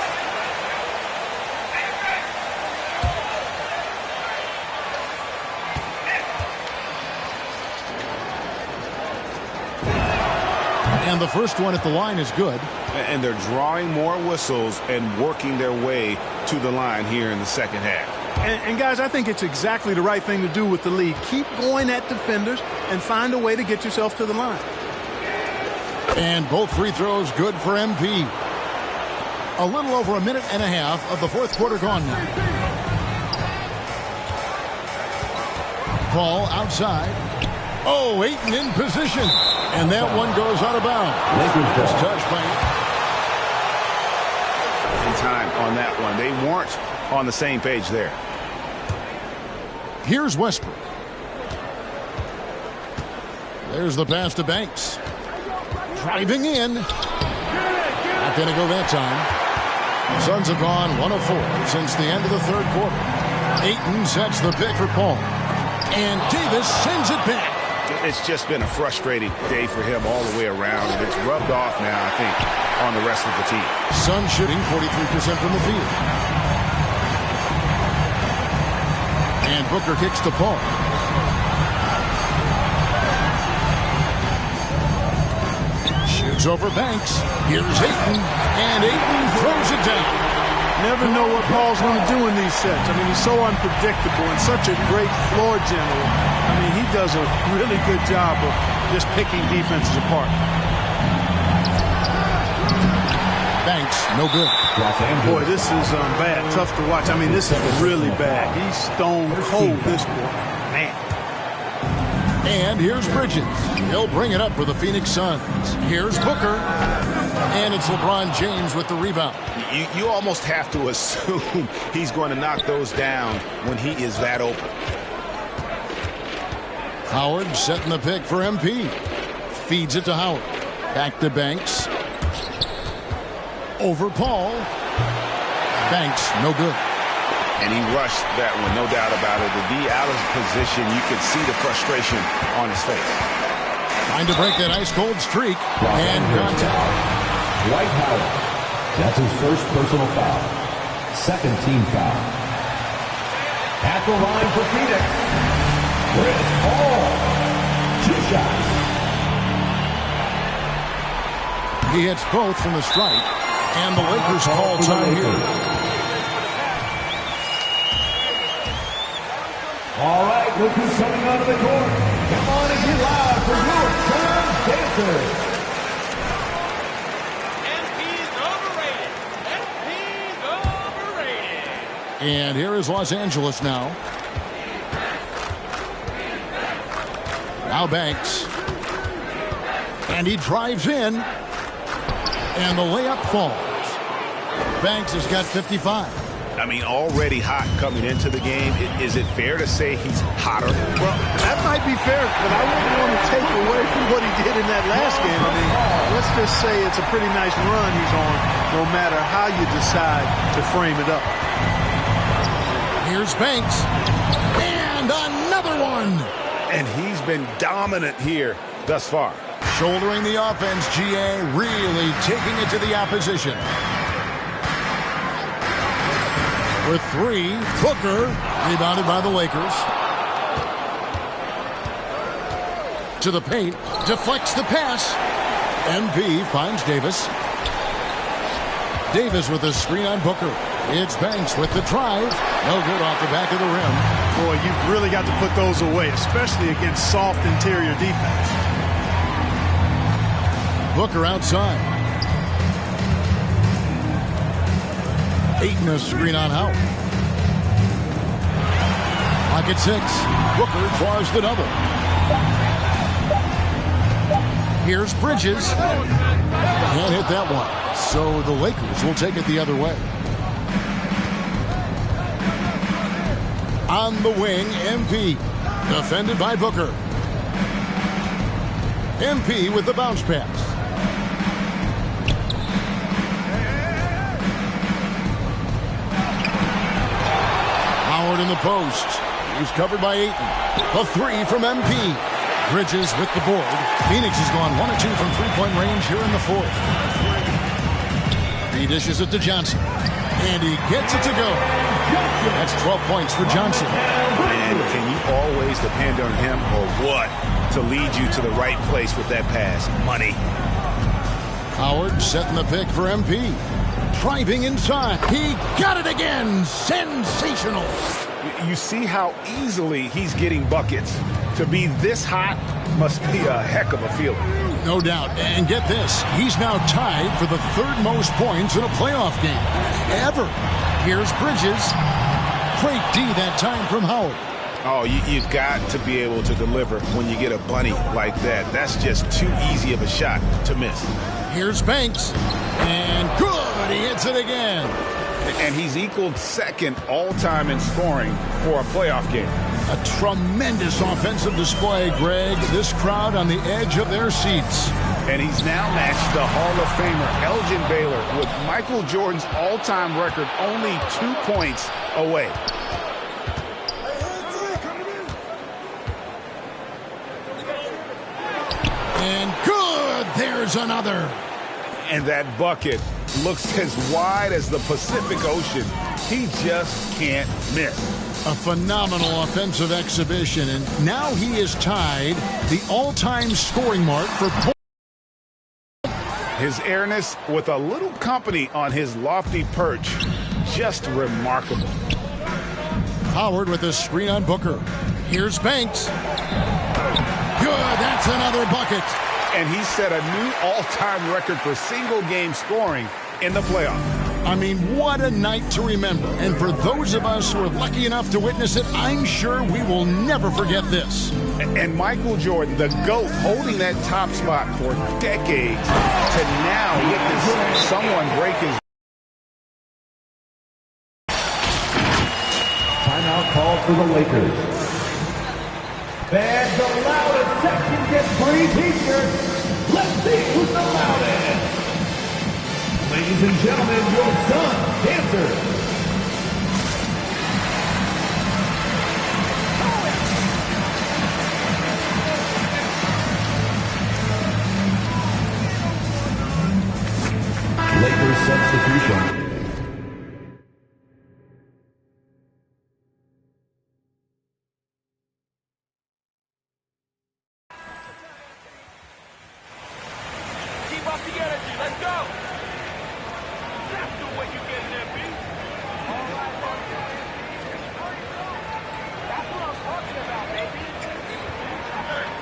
And the first one at the line is good. And they're drawing more whistles and working their way to the line here in the second half. And guys, I think it's exactly the right thing to do with the lead. Keep going at defenders and find a way to get yourself to the line. And both free throws good for MP. A little over a minute and a half of the fourth quarter gone now. Paul outside. Oh, Ayton in position. And that one goes out of bounds. Just touched by in time on that one. They weren't on the same page there. Here's Westbrook. There's the pass to Banks. Driving in. Not going to go that time. Suns have gone 1 of 4 since the end of the third quarter. Ayton sets the pick for Paul. And Davis sends it back. It's just been a frustrating day for him all the way around, and it's rubbed off now, I think, on the rest of the team. Suns shooting 43% from the field. And Booker kicks to Paul. Shoots over Banks. Here's Ayton. And Ayton throws it down. Never know what Paul's going to do in these sets. I mean, he's so unpredictable and such a great floor general. I mean, he does a really good job of just picking defenses apart. Banks, no good. Boy, this is bad. Tough to watch. I mean, this is really bad. He's stone cold this quarter. Man. And here's Bridges. He'll bring it up for the Phoenix Suns. Here's Booker. And it's LeBron James with the rebound. You almost have to assume he's going to knock those down when he is that open. Howard setting the pick for MP. Feeds it to Howard. Back to Banks. Over Paul. Banks, no good. And he rushed that one, no doubt about it. The D Allen's position, you could see the frustration on his face. Trying to break that ice-cold streak. And contact. Dwight Howard. That's his first personal foul. Second team foul. At the line for Phoenix, Chris Paul. 2 shots. He hits both from the strike. And the Lakers call time here. All right, look who's coming onto the court. Come on and get loud for your Suns dancers. And here is Los Angeles now. Now Banks. And he drives in. And the layup falls. Banks has got 55. I mean, already hot coming into the game. Is it fair to say he's hotter? Well, that might be fair, but I wouldn't want to take away from what he did in that last game. I mean, let's just say it's a pretty nice run he's on, no matter how you decide to frame it up. Here's Banks. And another one. And he's been dominant here thus far. Shouldering the offense, GA really taking it to the opposition. For 3, Booker, rebounded by the Lakers. To the paint, deflects the pass. MP finds Davis. Davis with a screen on Booker. It's Banks with the drive. No good off the back of the rim. Boy, you've really got to put those away, especially against soft interior defense. Booker outside. Ayton a screen on Howard. Clock at 6. Booker draws the double. Here's Bridges. Can't hit that one. So the Lakers will take it the other way. On the wing, MP. Defended by Booker. MP with the bounce pass. Howard in the post. He's covered by Ayton. A 3 from MP. Bridges with the board. Phoenix has gone 1 of 2 from three-point range here in the 4th. He dishes it to Johnson. And he gets it to go. That's 12 points for Johnson. And can you always depend on him or what to lead you to the right place with that pass? Money. Howard setting the pick for MP. Driving inside. He got it again. Sensational. You see how easily he's getting buckets. To be this hot must be a heck of a feeling. No doubt. And get this. He's now tied for the 3rd most points in a playoff game ever. Here's Bridges. Great D that time from Howard. Oh, you've got to be able to deliver when you get a bunny like that. That's just too easy of a shot to miss. Here's Banks. And good. He hits it again. And he's equaled second all-time in scoring for a playoff game. A tremendous offensive display, Greg. This crowd on the edge of their seats. And he's now matched the Hall of Famer Elgin Baylor with Michael Jordan's all-time record only 2 points away. And good. There's another. And that bucket looks as wide as the Pacific Ocean. He just can't miss. A phenomenal offensive exhibition, and now he is tied the all-time scoring mark for points. His airness with a little company on his lofty perch, just remarkable. Howard with a screen on Booker. Here's Banks. Good, that's another bucket. And he set a new all-time record for single-game scoring in the playoffs. I mean, what a night to remember. And for those of us who are lucky enough to witness it, I'm sure we will never forget this. And Michael Jordan, the GOAT, holding that top spot for decades, to now witness someone break his... Timeout called for the Lakers. And the loudest section gets free t-shirts. Let's see who's the loudest. Ladies and gentlemen, your son, Dancer. Lakers substitution. Keep up the energy. Let's go. That's the way you get there, B. All right, that's what I'm talking about, baby.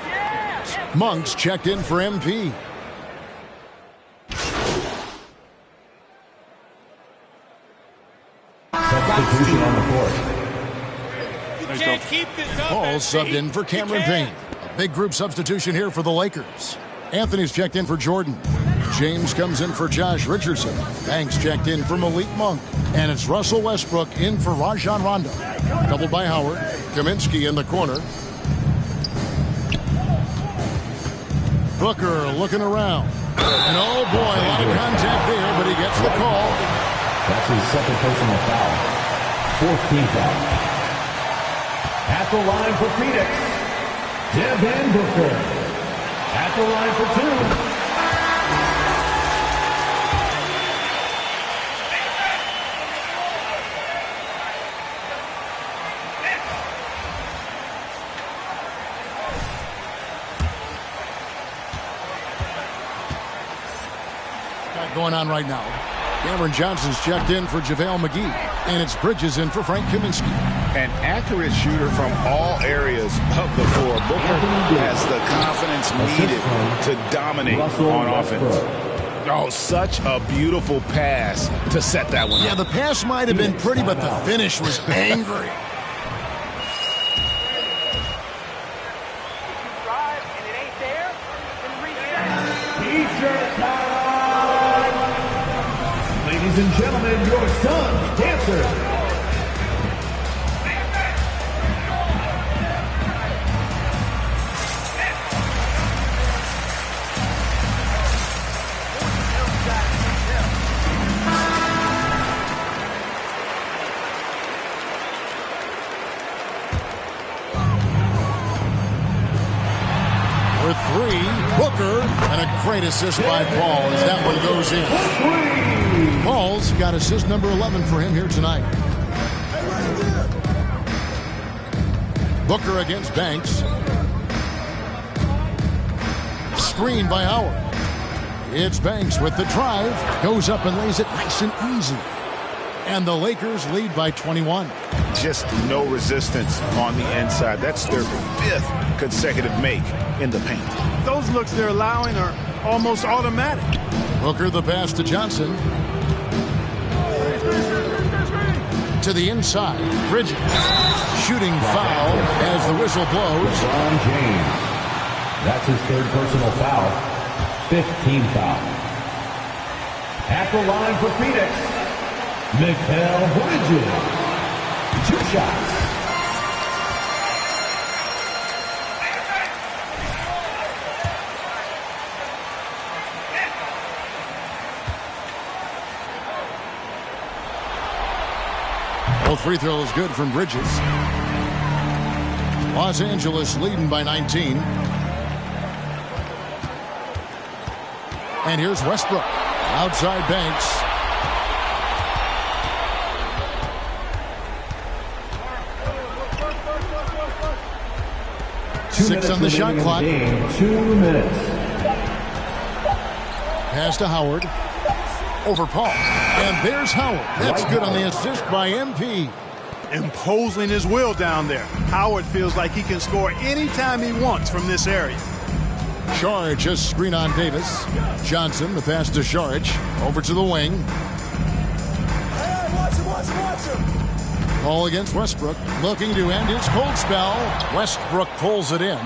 Yeah. Monks checked in for MP. Substitution on the court. You can't keep this up. Paul subbed in for Cameron Payne. A big group substitution here for the Lakers. Anthony's checked in for Jordan. James comes in for Josh Richardson. Banks checked in for Malik Monk. And it's Russell Westbrook in for Rajon Rondo. Doubled by Howard. Kaminsky in the corner. Booker looking around. And oh boy, a lot of contact there, but he gets the call. That's his second personal foul. Fourth team foul. At the line for Phoenix, Devin Booker. At the line for two. Going on right now. Cameron Johnson's checked in for JaVale McGee. And it's Bridges in for Frank Kaminsky. An accurate shooter from all areas of the floor. Booker has the confidence needed to dominate on offense. Oh, such a beautiful pass to set that one up. Yeah, the pass might have been pretty, but the finish was angry. Ladies and gentlemen, your son, Dancer. For three, Booker, and a great assist by Paul as that one goes in. Paul's got assist number 11 for him here tonight. Booker against Banks. Screen by Howard. It's Banks with the drive. Goes up and lays it nice and easy. And the Lakers lead by 21. Just no resistance on the inside. That's their fifth consecutive make in the paint. Those looks they're allowing are almost automatic. Booker the pass to Johnson. to the inside. Bridges. Shooting foul as the whistle blows. LeBron James. That's his third personal foul. 15 foul. At the line for Phoenix, Mikal Bridges. 2 shots. Both free throws good from Bridges. Los Angeles leading by 19. And here's Westbrook. Outside Banks. Six on the shot clock. 2 minutes. Pass to Howard. Over Paul. And there's Howard. That's good on the assist by MP. Imposing his will down there. Howard feels like he can score anytime he wants from this area. Saric just screen on Davis. Johnson, the pass to Saric. Over to the wing. Hey, watch him. Ball against Westbrook. Looking to end his cold spell. Westbrook pulls it in.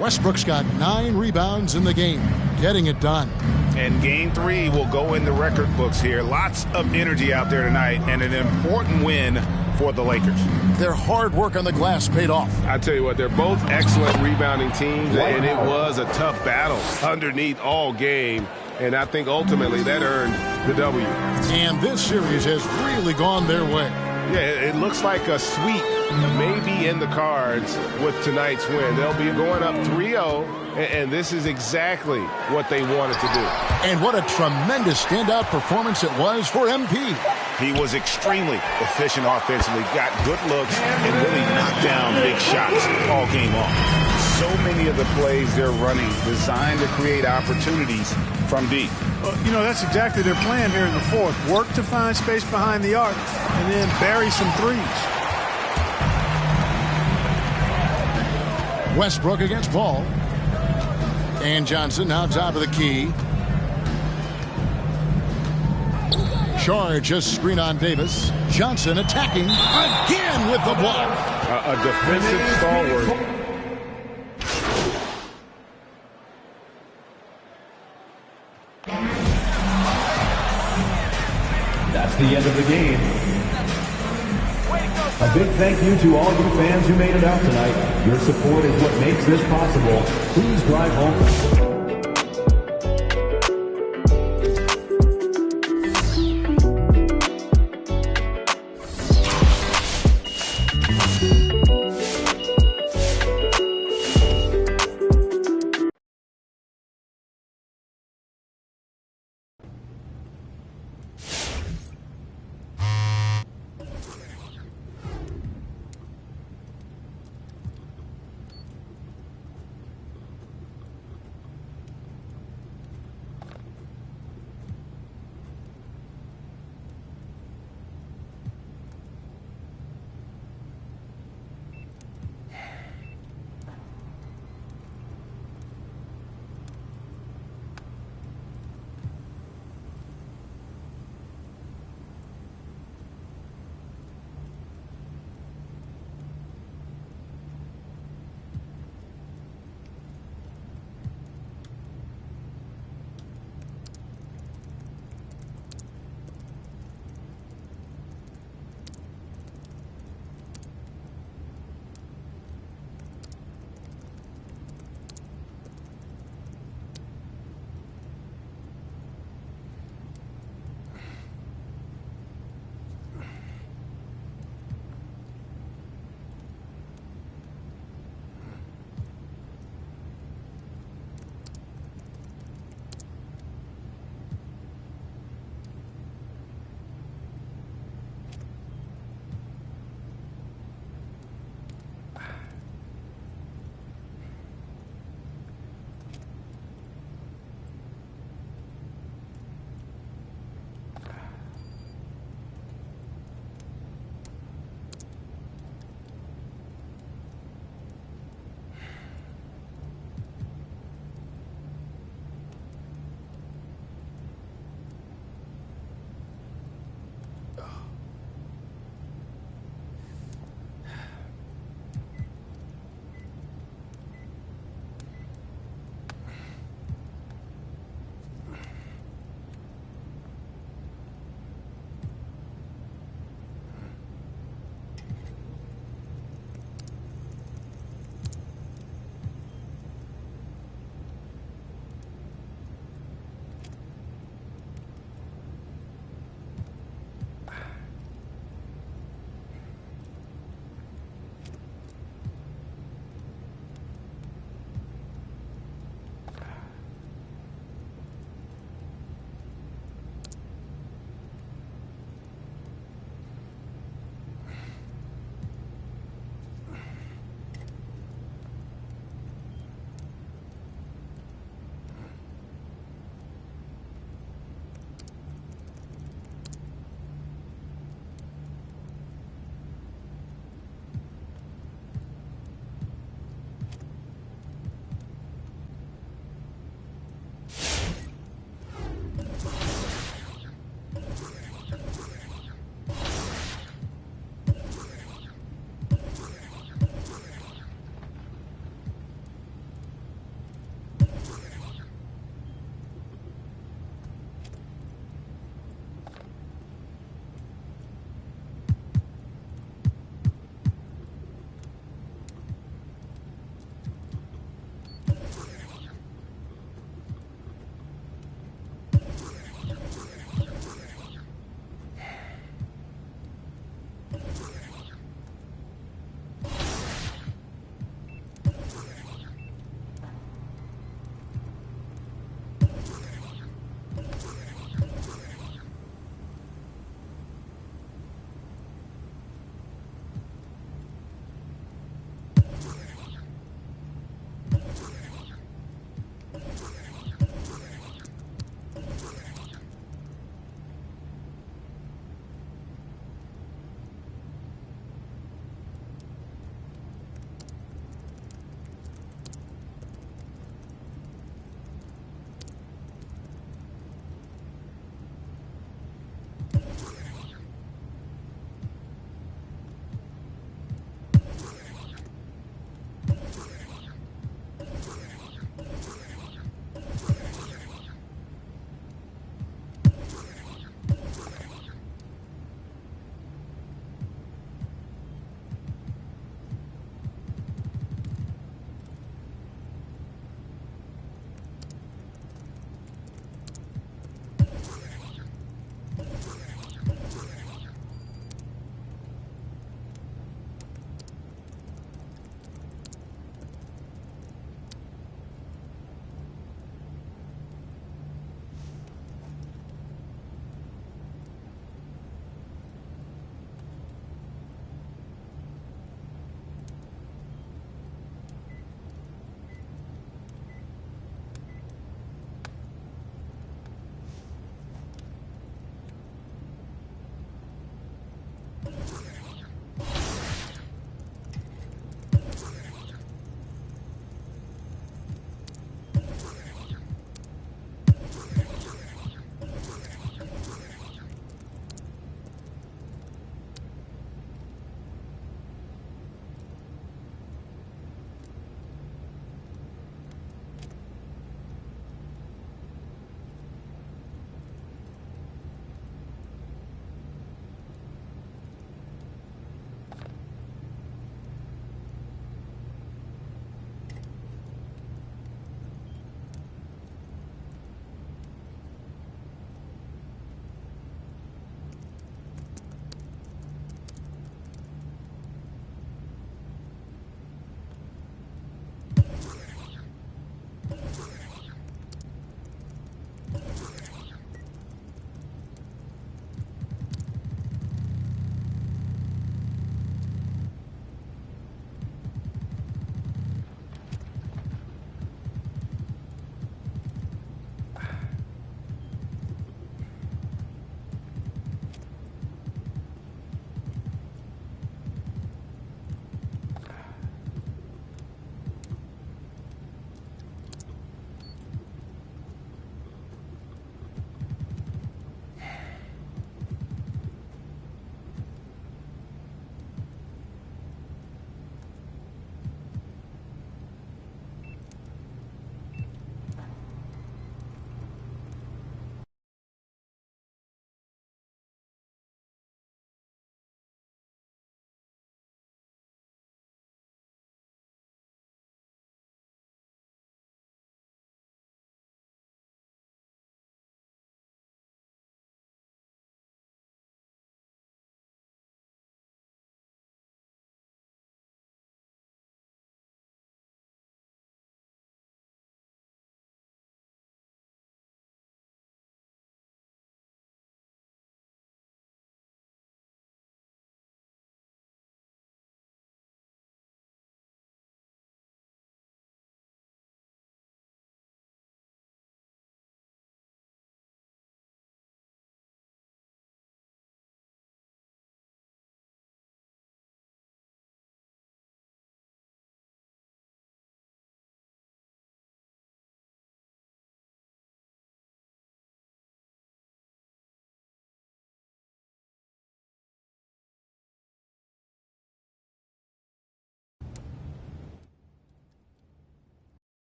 Westbrook's got 9 rebounds in the game. Getting it done. And game 3 will go in the record books here. Lots of energy out there tonight and an important win for the Lakers. Their hard work on the glass paid off. I tell you what, they're both excellent rebounding teams, and it was a tough battle underneath all game. And I think ultimately that earned the W. And this series has really gone their way. Yeah, it looks like a sweep may be in the cards with tonight's win. They'll be going up 3-0, and this is exactly what they wanted to do. And what a tremendous standout performance it was for MP. He was extremely efficient offensively, got good looks, and really knocked down big shots all game long. So many of the plays they're running designed to create opportunities from deep. You know, that's exactly their plan here in the fourth. Work to find space behind the arc and then bury some threes. Westbrook against Paul. And Johnson now top of the key. Saric just screen on Davis. Johnson attacking again with the block. A defensive stalwart. That's the end of the game. A big thank you to all you fans who made it out tonight. Your support is what makes this possible. Please drive home.